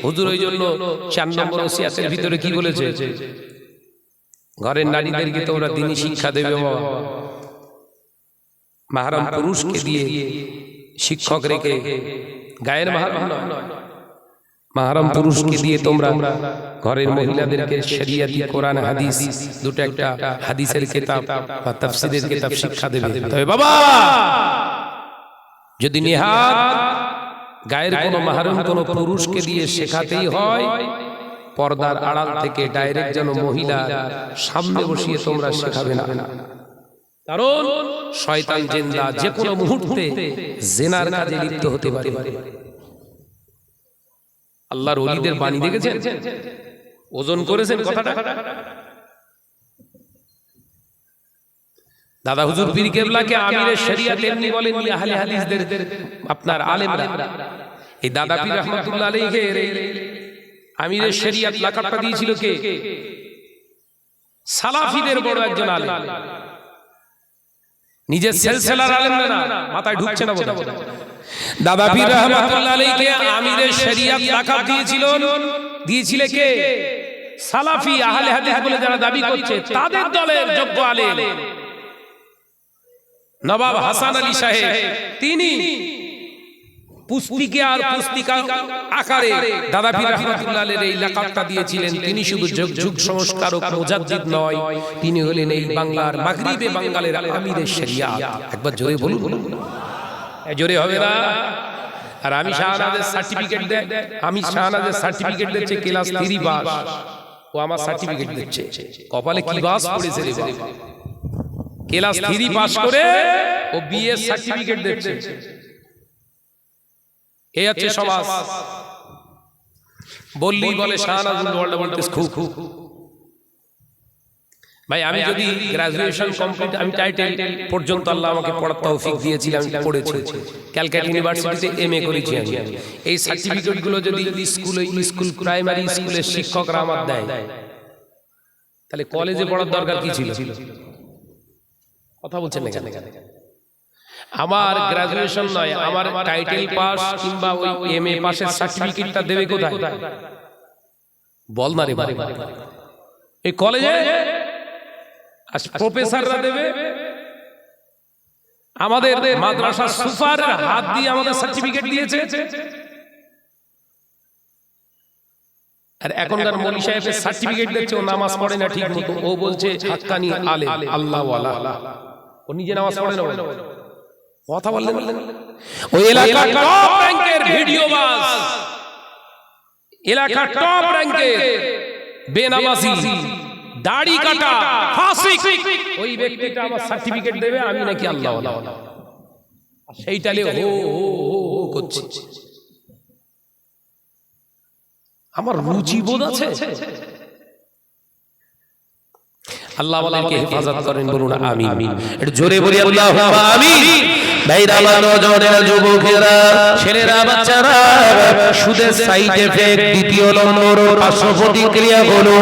হুজুর ওই জন্য 4 নম্বর ওসিয়াতের ভিতরে কি বলেছে? ঘরের নারীদেরকে তোমরা দ্বীনি শিক্ষা দেবে, বাবা মাহরাম পুরুষকে দিয়ে শিক্ষক রেখে, গায়ের মাহরাম নয়, মাহরাম পুরুষকে দিয়ে তোমরা ঘরের মহিলাদেরকে শরিয়াতি কোরআন হাদিস দুটো, একটা হাদিসের কিতাব বা তাফসীরের কিতাব শিক্ষা দেবে। তবে বাবা যদি নিহাত গায়ের কোনো মাহরাম কোনো পুরুষকে দিয়ে শেখাতেই হয়, পর্দার আড়াল থেকে ডাইরেক্ট যেন মহিলা সামনে বসিয়ে তোমরা শেখাবে না। কারণ শয়তান জিন্দা যে কোনো মুহূর্তে জিনার কাজে লিপ্ত হতে পারে। আল্লাহর ওলিদের বাণী দেখেছেন, ওজন করেছেন কথাটা? দাদা হুজুর পীর কেবলাকে আমিরে শরিয়াত এমনি বলেন, আহলে হাদিসদের আপনার আলেমরা। এই দাদা পীর রাহমাতুল্লাহ আলাইহি আমিরে শরিয়াত লাকাবটা দিয়েছিল কে? সালাফিদের বড় একজন আলেম, নিজের সিলসিলার আলেম না, মাথায় ঢুকছে না বোধ। দাদা পীর রাহমাতুল্লাহ আলাইহি আমিরে শরিয়াত লাকাব দিয়েছিল কে? সালাফি আহলে হাদিস বলে যারা দাবি করছে, তাদের দলের যোগ্য আলেম নবাব হাসান আলী সাহেব, তিনি পুস্তিকা আর পুস্তিকা আকারে দাদা পীর রাহমাতুল্লাহ আলাইহি এই লাকাবটা দিয়েছিলেন। তিনি শুধু যুগ সংস্কারক মুজাদ্দিদ নয়, তিনি হলেন এই বাংলার মাগরিবে বাঙ্গালের আমিরে শরিয়াত। একবার জোরে বলুন। জোরে হবে না? আর আমি শাহনাজের সার্টিফিকেট দেয়, আমি শাহনাজের সার্টিফিকেট দিচ্ছে ক্লাস 3 পাস, ও আমার সার্টিফিকেট দিচ্ছে। কপালে কি বাস পড়েছে রে বাবা, ক্লাস 3 পাস করে ও বিএ সার্টিফিকেট দিচ্ছে। এই হচ্ছে সমাজ। বললি বলে শাহনাজুল ওয়ার্ল্ড বলতেছ খুব ভাই, আমি যদি গ্রাজুয়েশন কমপ্লিট, আমি টাইটেল পর্যন্ত আল্লাহ আমাকে পড়ার তৌফিক দিয়েছিলাম, আমি পড়েছি, ক্যালকাটা ইউনিভার্সিটিতে এমএ করেছি আমি। এই সার্টিফিকেট গুলো যদি স্কুল প্রাইমারি স্কুলের শিক্ষকরা আমার দেয়, তাহলে কলেজে পড়ার দরকার কি ছিল? কথা বলছেন না কেন? আমার গ্রাজুয়েশন নয়, আমার টাইটেল পাস কিংবা ওই এমএ পাসের সার্টিফিকেটটা দেবে কোথায়? বল না রে ভাই, এই কলেজে প্রফেসররা দেবে। আমাদের মাদ্রাসা সুপার হাত দিয়ে আমাদের সার্টিফিকেট দিয়েছে। আর এখনকার মৌলী সাহেবের সার্টিফিকেট দিচ্ছে, ও নামাজ পড়ে না ঠিক মতো, ও বলছে হাক্কানি আলেম আল্লাহওয়ালা, ও নিজে নামাজ পড়ে না। কথা বললেন, ওই এলাকার টপ র‍্যাঙ্কের ভিডিও বাস, এলাকার টপ র‍্যাঙ্কের বেনামাজি, দাড়ি কাটা ফাসিক, ওই ব্যক্তিটা আমার সার্টিফিকেট দেবে আমি নাকি আল্লাহওয়ালা। সেইটালে হো হো হো করছে। আমার রুচি বোধ আছে। আল্লাহ ওয়ালাকে হেফাজত করেন, বলুন আমিন। একটু জোরে বলি আল্লাহুম্মা আমিন। ভাইরা আমার, নজরের যুবকেরা, ছেলেরা, বাচ্চারা, সুদের সাইড এফেক্ট দ্বিতীয় নম্বর পার্শ্ব প্রতিক্রিয়া হলো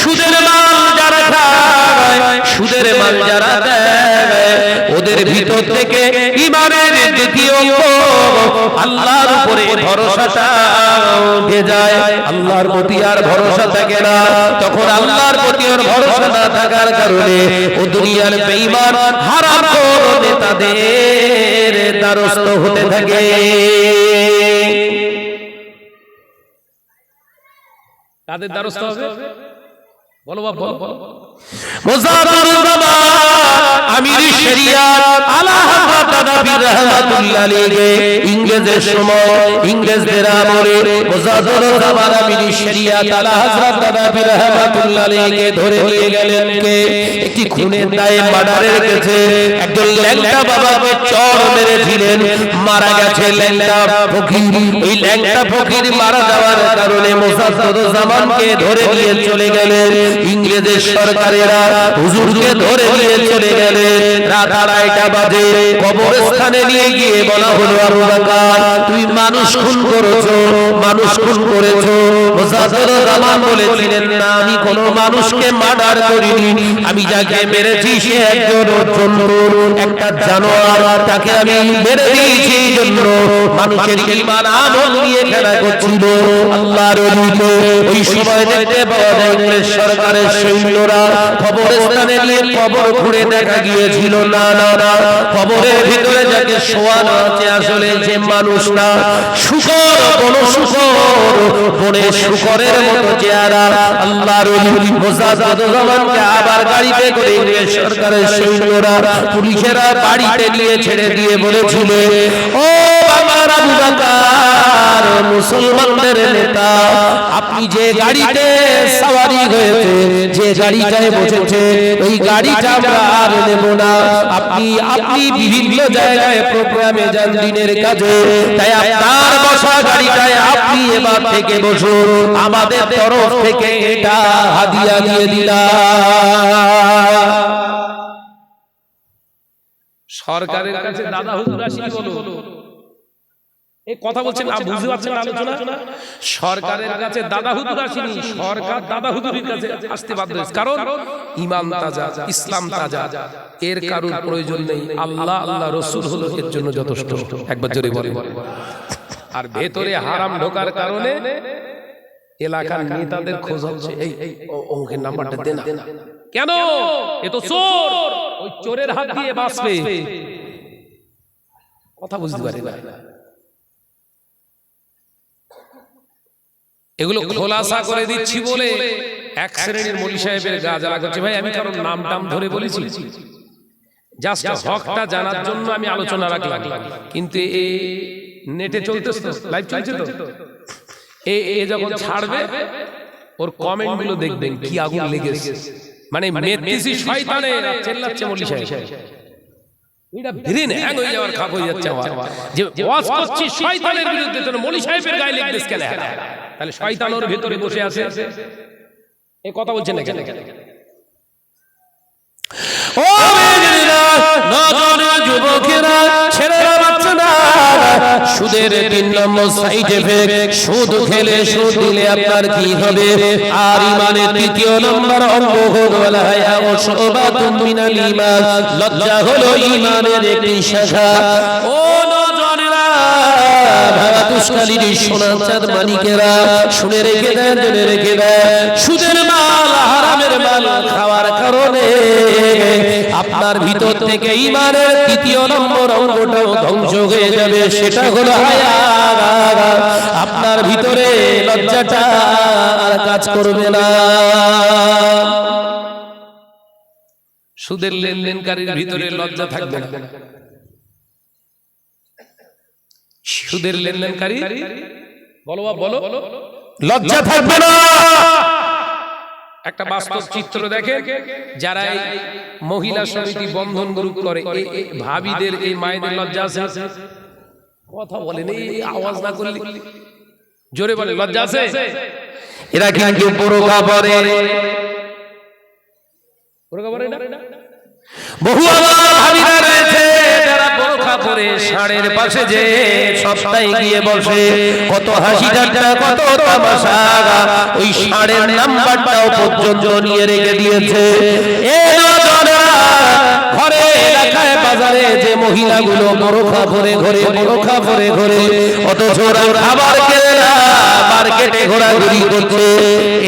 সুদের মাল যারা খায়, সুদের মাল যারা দেয়, ওদের ভিতর থেকে ঈমানের দ্বিতীয় আল্লাহর উপরে ভরসাটা উঠে যায়। আল্লাহর প্রতি আর ভরসা থাকে না। তখন আল্লাহর প্রতি আর ভরসা না থাকার কারণে ও দুনিয়ার বেঈমান হারামখোর নেতাদের দ্বারস্থ হতে থাকে। তাদের দ্বারস্থ হবে, বলো বাপ, বলো। মুজাফফর জামান আমির শরিয়াত আলা হযরত নবী রাহমাতুল্লাহ আলাইহি, ইংরেজের সময়, ইংরেজদের আমলে মুজাফফর জামান আমির শরিয়াত আলা হযরত নবী রাহমাতুল্লাহ আলাইহি ধরে নিয়ে গেলেন। কে? একটি খুনের দায়ে মার্ডারের কেসে একজন ল্যাংটা বাবাকে চড় মেরেছিলেন, মারা গেছে ল্যাংটা ফকির। এই ল্যাংটা ফকির মারা যাওয়ার কারণে মুজাফফর জামানকে ধরে নিয়ে চলে গেলেন ইংরেজের সরকারেরা, হুজুরকে ধরে নিয়ে চলে গেলেন। রাত 2:30 বাজে কবরস্থানে নিয়ে গিয়ে বলা হলো, আবু বকর তুমি মানুষ খুন করেছো, মানুষ খুন করেছো। মুজাফফর জামান বলেছিলেন, না, আমি কোনো মানুষকে মার্ডার করিনি, আমি যাকে মেরেছি সে একজন জন্তু, একটা জানোয়ার, তাকে আমি মেরে দিয়েছি। এই জন্য মানুষের ঈমান আমল নিয়ে খেলা করছিল। আল্লাহর ওলিকে ওই সময় দেখতে পাওয়া যায় ইংরেজ সরকারের সৈন্যরা কবরস্থানে নিয়ে কবর খুঁড়ে দেখা গিয়েছিল, না না না, কবরের ভিতরে যাকে শোয়ানো আছে আসলে যে মানুষটা শুকর, কোন শুকর, বনে শুকরের মতো চেহারা। আল্লাহর ওলি মুজাফফর জামানকে আবার গাড়িতে করে ইংরেজ সরকারের সৈন্যরা, পুলিশেরা বাড়িতে নিয়ে ছেড়ে দিয়ে বলেছিল, ও আমার আবু বকর, মুসলমানদের নেতা, আপনি যে গাড়িতে সওয়ারি হয়েছে, যে গাড়িটায় বসেছে, ওই গাড়িটা আমরা আর নেব না। আপনি বিভিন্ন জায়গায় প্রোগ্রামে যান দিনের কাজে, তাই আপনার বসা গাড়িটায় আপনি এবার থেকে বসুন, আমাদের তরফ থেকে এটা হাদিয়া দিয়ে দিলাম। সরকারের কাছে দাদা হুজুর আসেনি বলো, এই কথা বলছেন না, বুঝতে পারছেন আলোচনা? সরকারের কাছে দাদা হুজুর আসেনি, সরকার দাদা হুজুরের কাছে আসতে বাধ্য হয়েছে, কারণ ঈমান তাজা, ইসলাম তাজা, এর কারোর প্রয়োজন নেই। আল্লাহ, আল্লাহ রাসূল হলো এর জন্য যথেষ্ট। একবার জোরে বলেন। আর ভেতরে হারাম ঢোকার কারণে এলাকার নেতাদের খোঁজ হচ্ছে, এই অঙ্কের নাম্বারটা দে না। কেন? এ তো চোর, ওই চোরের হাত দিয়ে বাঁচবে। কথা বুঝতে পারি না। এগুলো খোলাসা করে দিচ্ছি বলে এক শ্রেণীর মৌলী সাহেবের গা জ্বালা করছে। ভাই, আমি কারণ নাম টাম ধরে বলেছি? জাস্ট হকটা জানার জন্য আমি আলোচনা রাখলাম, কিন্তু এই নেটে চলতেছে তো, লাইভ চলছে তো, এ যখন ছাড়বে ওর কমেন্ট গুলো দেখবেন কি আগুন লেগেছে। মানে মেত্তিসি শয়তানে চেল্লাচ্ছে মৌলভী সাহেব, এটা ব্রেন হ্যাং হয়ে যাওয়ার খাপ হয়ে যাচ্ছে আমার, যে ওয়াজ করছি শয়তানের বিরুদ্ধে, তো মৌলভী সাহেবের গায়ে লেগেছে কেন? তাহলে শয়তান ওর ভেতরে বসে আছে, এই কথা বলছেন না কেন? ও নজর যুবকেরা, ছেলেরা, বাচ্চারা, সুদের 3 নম্বর সাইড এফেক্ট, সুদ খেলে সুদ দিলে আপনার কি হবে? আর ইমানের 3য় নম্বর অঙ্গ হলো ওয়ালা হায়া ও শুবাতুম মিনাল ঈমান, লজ্জা হলো ইমানের একটি শাখা। ও নজরেরা, ভাগাতুশকালীর সোনার চাঁদ মানিকেরা, শুনে রেখে দেন, জেনে রেখে দেন, সুদের মাল, হারামের মাল খাওয়ার কারণে আপনার ভিতর থেকে ইমানের 3য় নম্বর অঙ্গটাও ধ্বংস হয়ে যাবে, সেটা হলো হায়া। আপনার ভিতরে লজ্জাটা আর কাজ করবে না। সুদের লেনদেনকারীর ভিতরে লজ্জা থাকবে না। সুদের লেনদেনকারী বলো বলো, লজ্জা থাকবে না। একটা বাস্তব চিত্র দেখে, যারা মহিলা সমিতি বন্ধন গ্রুপ করে, ভাবিদের, এই মায়েদের লজ্জা আছে? কথা বলেন, এই আওয়াজ না করলে জোরে বলে, লজ্জা আছে? এরা কিন্তু বোরকা পরে, বোরকা পরে না? বহু আমার ভাবিরা রয়েছে যারা বোরকা পরে ষাঁড়ের পাশে যে সপ্তাহে গিয়ে বসে, কত হাসি ঠাট্টা, কত তামাশা, ওই ষাঁড়ের নাম্বারটাও পর্যন্ত নিয়ে রেখে দিয়েছে। এ নজরা, ঘরে এলাকায় বাজারে যে মহিলাগুলো বোরকা পরে ঘরে, বোরকা পরে ঘরে, অথচ ওরা খাবার কেনে না, মার্কেটে ঘোরাঘুরি করছে,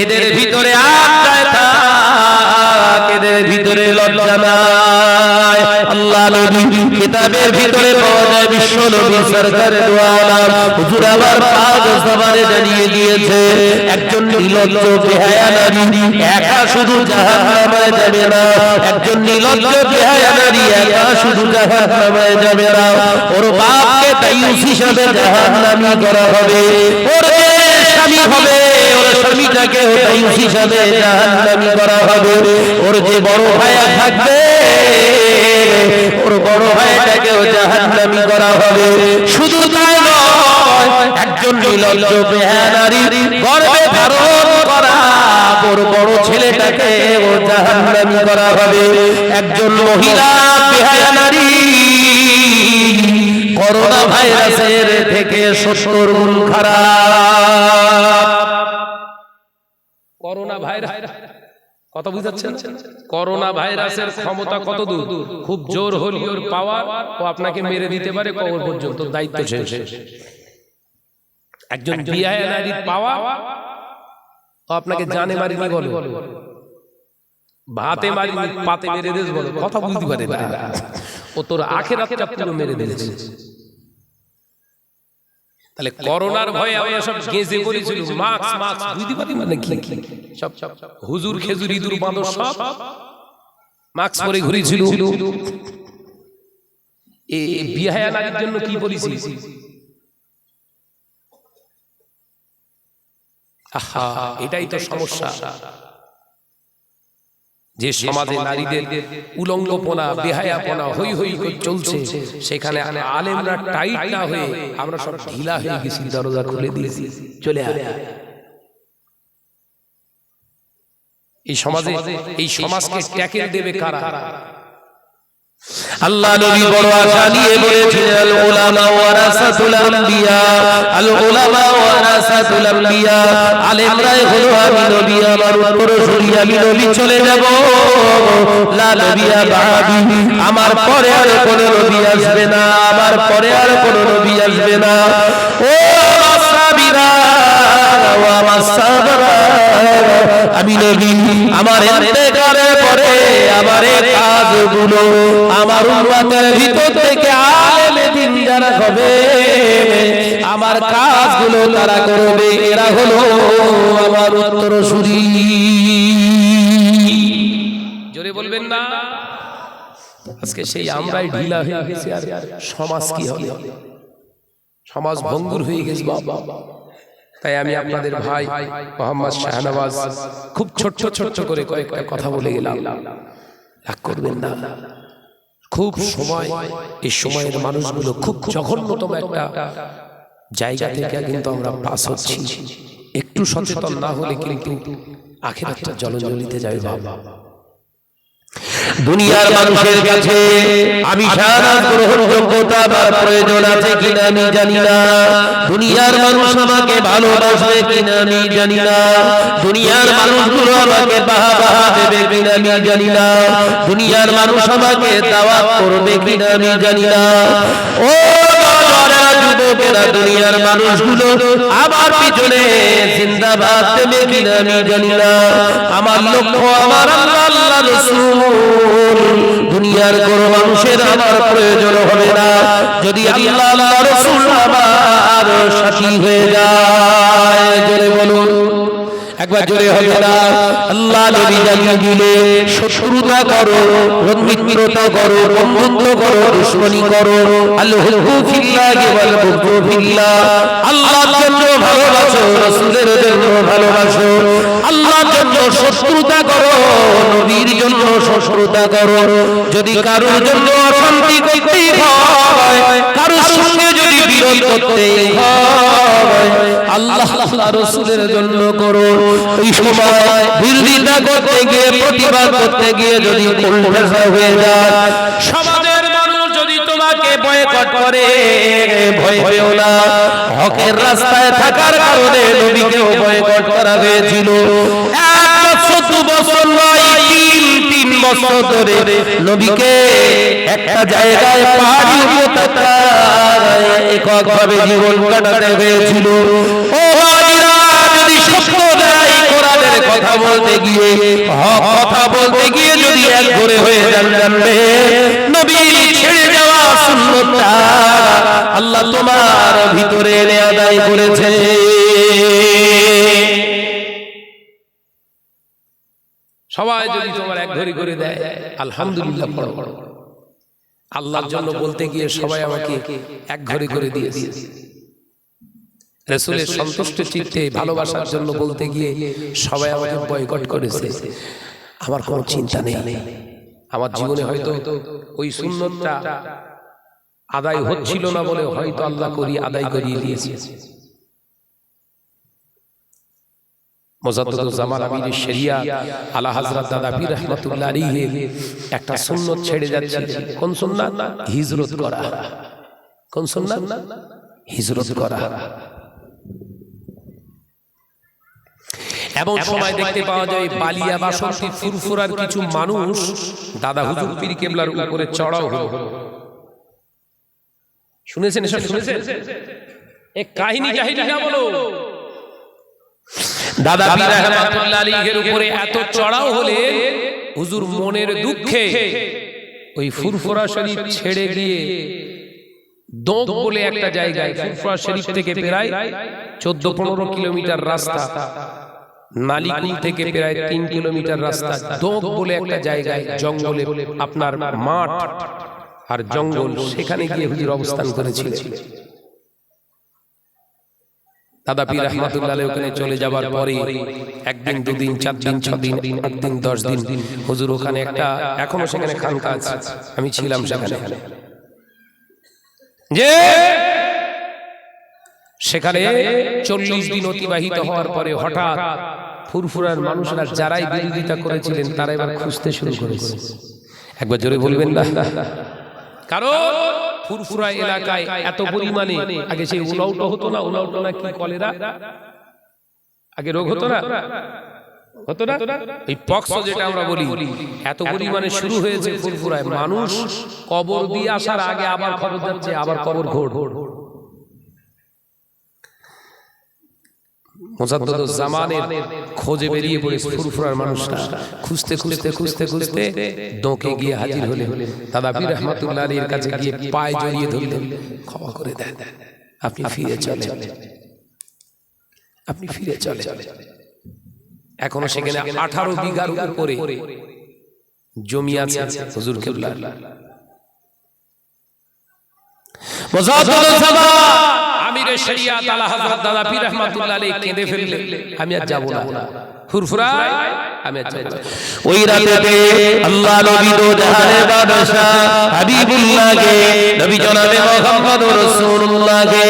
এদের ভিতরে আত্মায় থাক, এদের ভিতরে লজ্জা নাই। আল্লাহ নবী কিতাবের ভিতরে পাওয়া যায়, বিশ্ব নবী সরকার দু আলম হুজুর আবার পাক জবানে জানিয়ে দিয়েছে, একজন নির্লজ্জ বেহায়া নারী একা শুধু জাহান্নামে যাবে না, একজন নির্লজ্জ বেহায়া নারী একা শুধু জাহান্নামে যাবে না, ওর বাপকে দায়ুস হিসাবে জাহান্নামী করা হবে, ওর স্বামী হবে, ওর স্বামীটাকে দায়ুস হিসাবে জাহান্নামী করা হবে, ওর যে বড় ভাইয়া থাকবে ওর বড় ভাইটাকেও জাহান্নামী করা হবে। শুধু তাই নয়, একজন নির্লজ্জ বেহায়া নারী গর্ভে ধারণ করা ওর বড় ছেলেটাকে ও জাহান্নামী করা হবে। একজন মহিলা বেহায়া নারী করোনা ভাইরাসের থেকে 70 গুণ খারাপ। করোনা ভাইরাস কত বুঝাচ্ছেন? করোনা ভাইরাসের ক্ষমতা কত দূর? খুব জোর হলে ওর পাওয়ার, ও আপনাকে মেরে দিতে পারে কবর পর্যন্ত, দায়িত্ব শেষ। একজন বিহায়া নারীর পাওয়া, ও আপনাকে জানে মারিনি বলে, ভাতে মারিনি, পাতে মেরে দেশ বলে, কথা বুঝতে পারে না, ও তোর আখিরাতটা পুরো মেরে দিয়েছে। তাহলে করোনার ভয়ে আমরা সব গেঁজে পড়েছিল, মাস্ক মাস্ক বুঝতে পারি মানে কি, সব হুজুর খেজুর ইঁদুর বাঁদর সব মাস্ক পরে ঘুরেছিল। এই বিহায়া নারীর জন্য কি পলিসি? আহা, এটাই তো সমস্যা, যে সমাজে নারীদের উলঙ্গপনা, বেহায়াপনা হই হই করে চলছে, সেখানে আলেমরা টাইট না হয়ে আমরা সব ঢিলা হয়ে গেছি, দরজা খুলে দিয়েছি, চলে আয়। এই সমাজে, এই সমাজকে ট্যাকেল দেবে কারা? আল্লাহ নবী বড় আশা নিয়ে বলেছিলেন, আল উলামা ওয়ারাসাতুল আম্বিয়া, আল উলামা ওয়ারাসাতুল আম্বিয়া, আলেমরাই হলো আমি নবী, আমার উত্তরসূরি, আমি নবী চলে যাব, লা নবিয়া বাদি, আমার পরে আর কোনো নবী আসবে না, আমার পরে আর কোনো নবী আসবে না। ও সাবিরা ওয়া মাসাবরা, আমি নবী, আমার ইন্তেকালের পরে আমার এই কাজগুলো আমার উম্মতের ভিতর থেকে আলেম দিন যারা হবে, আমার কাজগুলো তারা করবে, এরা হলো আমার উত্তরসূরি। জোরে বলবেন না? আজকে সেই আমরাই ঢিলা হয়ে গেছি, আর সমাজ কি হবে? সমাজ ভঙ্গুর হয়ে গেছে বাবা। তাই আমি আপনাদের ভাই মোহাম্মদ শাহনওয়াজ খুব ছোট্ট ছোট্ট করে কয়েকটা কথা বলে গেলাম, রাগ করবেন না। খুব সময়, এই সময়ের মানুষগুলো খুব জঘন্যতম একটা জায়গা থেকে কিন্তু আমরা পাস হচ্ছি। একটু সচেতন না হলে কিন্তু আখিরাতটা জলজলিতে যাবে বাবা। দুনিয়ার মানুষের কাছে আমি শাহনাজ গ্রহণযোগ্যতা বা প্রয়োজন আছে কিনা আমি জানি না। দুনিয়ার মানুষ আমাকে ভালোবাসবে কিনা আমি জানি না। দুনিয়ার মানুষগুলো আমাকে বাহবা দেবে কিনা আমি জানি না। দুনিয়ার মানুষ আমাকে দাওয়াত করবে কিনা আমি জানি না। ও যুবকেরা, দুনিয়ার মানুষগুলো আমার পিছনে জিন্দাবাদ দেবে কিনা আমি জানি না। আমার লক্ষ্য আমার আল্লাহ, আল্লাহ রাসূল। দুনিয়ার কোন মানুষের আমার প্রয়োজন হবে না যদি আল্লাহ, আল্লাহ রাসূল আমার সাথী হয়ে যায়। জোরে বলুন, একবার জোরে হবে না? আল্লাহ নবী জানিয়ে দিলে শত্রুতা করো, মিত্রতা করো, বন্ধুত্ব করো, দুশমনি করো, আল-হুব্বু ফিল্লাহি ওয়াল বুগদু ফিল্লাহ। আল্লাহর জন্য ভালোবাসো, রাসূলের জন্য ভালোবাসো। আল্লাহর জন্য শত্রুতা করো, নবীর জন্য শত্রুতা করো। যদি কারোর জন্য অশান্তি করতে হয়, কারোর সঙ্গে যদি বিরোধ করতে হয়, আল্লাহ আল্লাহ রাসূলের জন্য করো। এই সময় বিরোধিতা করতে গিয়ে, প্রতিবাদ করতে গিয়ে যদি উল্টা হয়ে যায়, সমাজের মানুষ যদি তোমাকে বয়কট করে, ভয় পেও না। হকের রাস্তায় থাকার কারণে নবীকেও বয়কট করা হয়েছিল। 1 বছর 2 বছর নয়, 3 বছর ধরে নবীকে একটা জায়গায় পাহাড়ি উপত্যকায় এককভাবে জীবন কাটাতে হয়েছিল। ও ভাইরা, যদি সত্য দেয় কোরআনের কথা বলতে গিয়ে, হক কথা বলতে গিয়ে যদি এক ঘরে হয়ে যান, জানবে নবী ছেড়ে যাওয়া সুন্নতটা আল্লাহ তোমার ভিতরে এনে আদায় করেছে। সবাই যদি তোমার এক ঘড়ি করে দেয়, আলহামদুলিল্লাহ পড়ো। আল্লাহর জন্য বলতে গিয়ে সবাই আমাকে এক ঘড়ি করে দিয়েছে। রাসূলের সন্তুষ্ট চিত্তে ভালোবাসার জন্য বলতে গিয়ে সবাই আমাকে বয়কট করেছে। আমার কোনো চিন্তা নেই। আমার জীবনে হয়তো ওই সুন্নতটা আদায় হচ্ছিল না বলে হয়তো আল্লাহ আদায় করিয়ে দিয়েছে। মুজাদ্দিদুজ্জামান আমির শরিয়া আলা হযরত দাদা পীর রাহমাতুল্লাহ আলাইহি একটা সুন্নত ছেড়ে যাচ্ছে। কোন সুন্নাত? হিজরত করা। কোন সুন্নাত? হিজরত করা। এমন সময় দেখতে পাওয়া যায় বালিয়া বাসন্তী ফুরফুরার কিছু মানুষ দাদা হুজুর পীর কেবলার উপরে চড়াও হলো। শুনেছেন এসব? শুনেছেন? এক কাহিনী না বলো। দাদা পীর রাহমাতুল্লাহ আলাইহির উপরে এত চড়াও হলে হুজুর মনের দুঃখে ওই ফুরফুরা শরীফ ছেড়ে গিয়ে দোক বলে একটা জায়গায়, ফুরফুরা শরীফ থেকে প্রায় 14-15 কিলোমিটার রাস্তা, নালিকুল থেকে প্রায় 3 কিলোমিটার রাস্তা, দোক বলে একটা জায়গায় জঙ্গলে, আপনার মাঠ আর জঙ্গল, সেখানে গিয়ে হুজুর অবস্থান করেছিলেন। দাদা পীর রাহমাতুল্লাহ আলাইহি ওখানে চলে যাবার পরে 1 দিন 2 দিন 4 দিন 6 দিন 8 দিন 10 দিন হুজুর ওখানে একটা, এখনো সেখানে খানকা আছে, আমি ছিলাম সেখানে, যে সেখানে 40 দিন অতিবাহিত হওয়ার পরে হঠাৎ ফুরফুরার মানুষরা যারাই বিরোধিতা করেছিলেন তারা এবার খুঁজতে শুরু করেছে। একবার জোরে বলবেন না? কারণ ফুরফুরা এলাকায় এত পরিমাণে, আগে সেই উলাউটা হতো না, উলাউটা না কি কলেরা আগে রোগ হতো না, এই পক্স যেটা আমরা বলি, এত পরিমাণে শুরু হয়েছে ফুরফুরায়। মানুষ কবর দিয়ে আসার আগে আবার খবর যাচ্ছে, আবার কবর ঘোর। মুজাদ্দিদুজ্জামানের খোঁজে বেরিয়ে পড়ে ফুরফুরার মানুষরা খুঁজতে খুঁজতে খুঁজতে খুঁজতে দোকে গিয়ে হাজির হলেন। দাদা পীর রাহমাতুল্লাহ আলাইহির কাছে গিয়ে পায়ে জড়িয়ে ধরলেন, ক্ষমা করে দেন, আপনি ফিরে চলেন, আপনি ফিরে চলেন। এখনো সেখানে 18 বিঘার উপরে জমি আছে হুজুর কেবলার। মুজাদ্দিদ সাবা আমিরে শরিয়াত আলা হযরত দাদা পীর রহমাতুল্লাহ আলাইহি কেঁদে ফেললে আমি আর যাব না, ফুরফুরায় আমি আর যাব না। ওই রাতেতে আল্লাহ নবী দো জাহানের বাদশা হাবিবুল্লাহকে নবী জনাবে মুহাম্মদুর রাসূলুল্লাহকে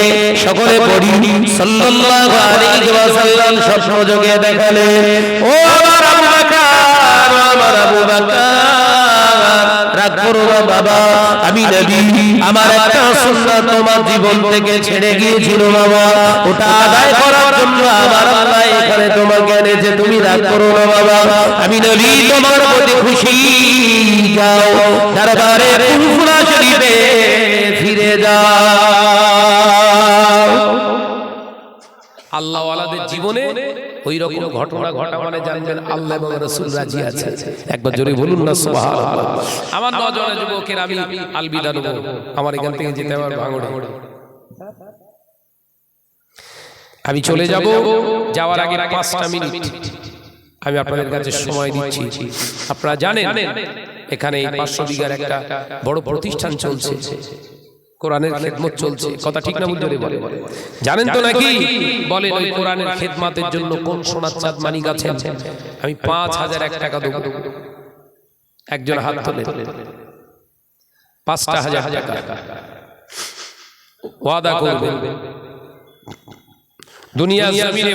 সকলে পড়ি সাল্লাল্লাহু আলাইহি ওয়াসাল্লাম স্বপ্ন যোগে দেখালেন। ও আমার আবু বকর, আমার আবু বকর, রাগ করো না বাবা, আমি নবী, আমার একটা সুন্নাত তোমার জীবন থেকে ছেড়ে গিয়েছিল বাবা, ওটা আদায় করার জন্য আমার আল্লাহ এখানে তোমাকে এনেছে, তুমি রাগ করো না বাবা, আমি নবী তোমার প্রতি খুশি। যাও দরবারে ফুরফুরা শরীফে ফিরে যাও। আল্লাহ ওয়ালাদের জীবনে ওই রকম ঘটনা ঘটা মানে জানবেন আল্লাহ এবং রাসূল রাজি আছে। একবার জোরে বলুন না সুবহানাল্লাহ। আমার নজওয়ান যুবকের আমি আলবিদা নেব, আমার এখান থেকে যেতে আমার ভাঙড়ে, আমি চলে যাব। যাওয়ার আগে 5টা মিনিট আমি আপনাদের কাছে সময় দিচ্ছি। আপনারা জানেন এখানে 500 বিঘার একটা বড় প্রতিষ্ঠান চলছে, কোরআনের খেদমত চলছে, কথা ঠিক না বুঝলে বলে জানেন তো নাকি? বলেন ওই কোরআনের খেদমতের জন্য কোন সোনার চাঁদ মানিক আছেন? আমি 5001 টাকা দেব, একজন হাত তোলে, 5000 টাকা ওয়াদা করবেন। দুনিয়া জমিনে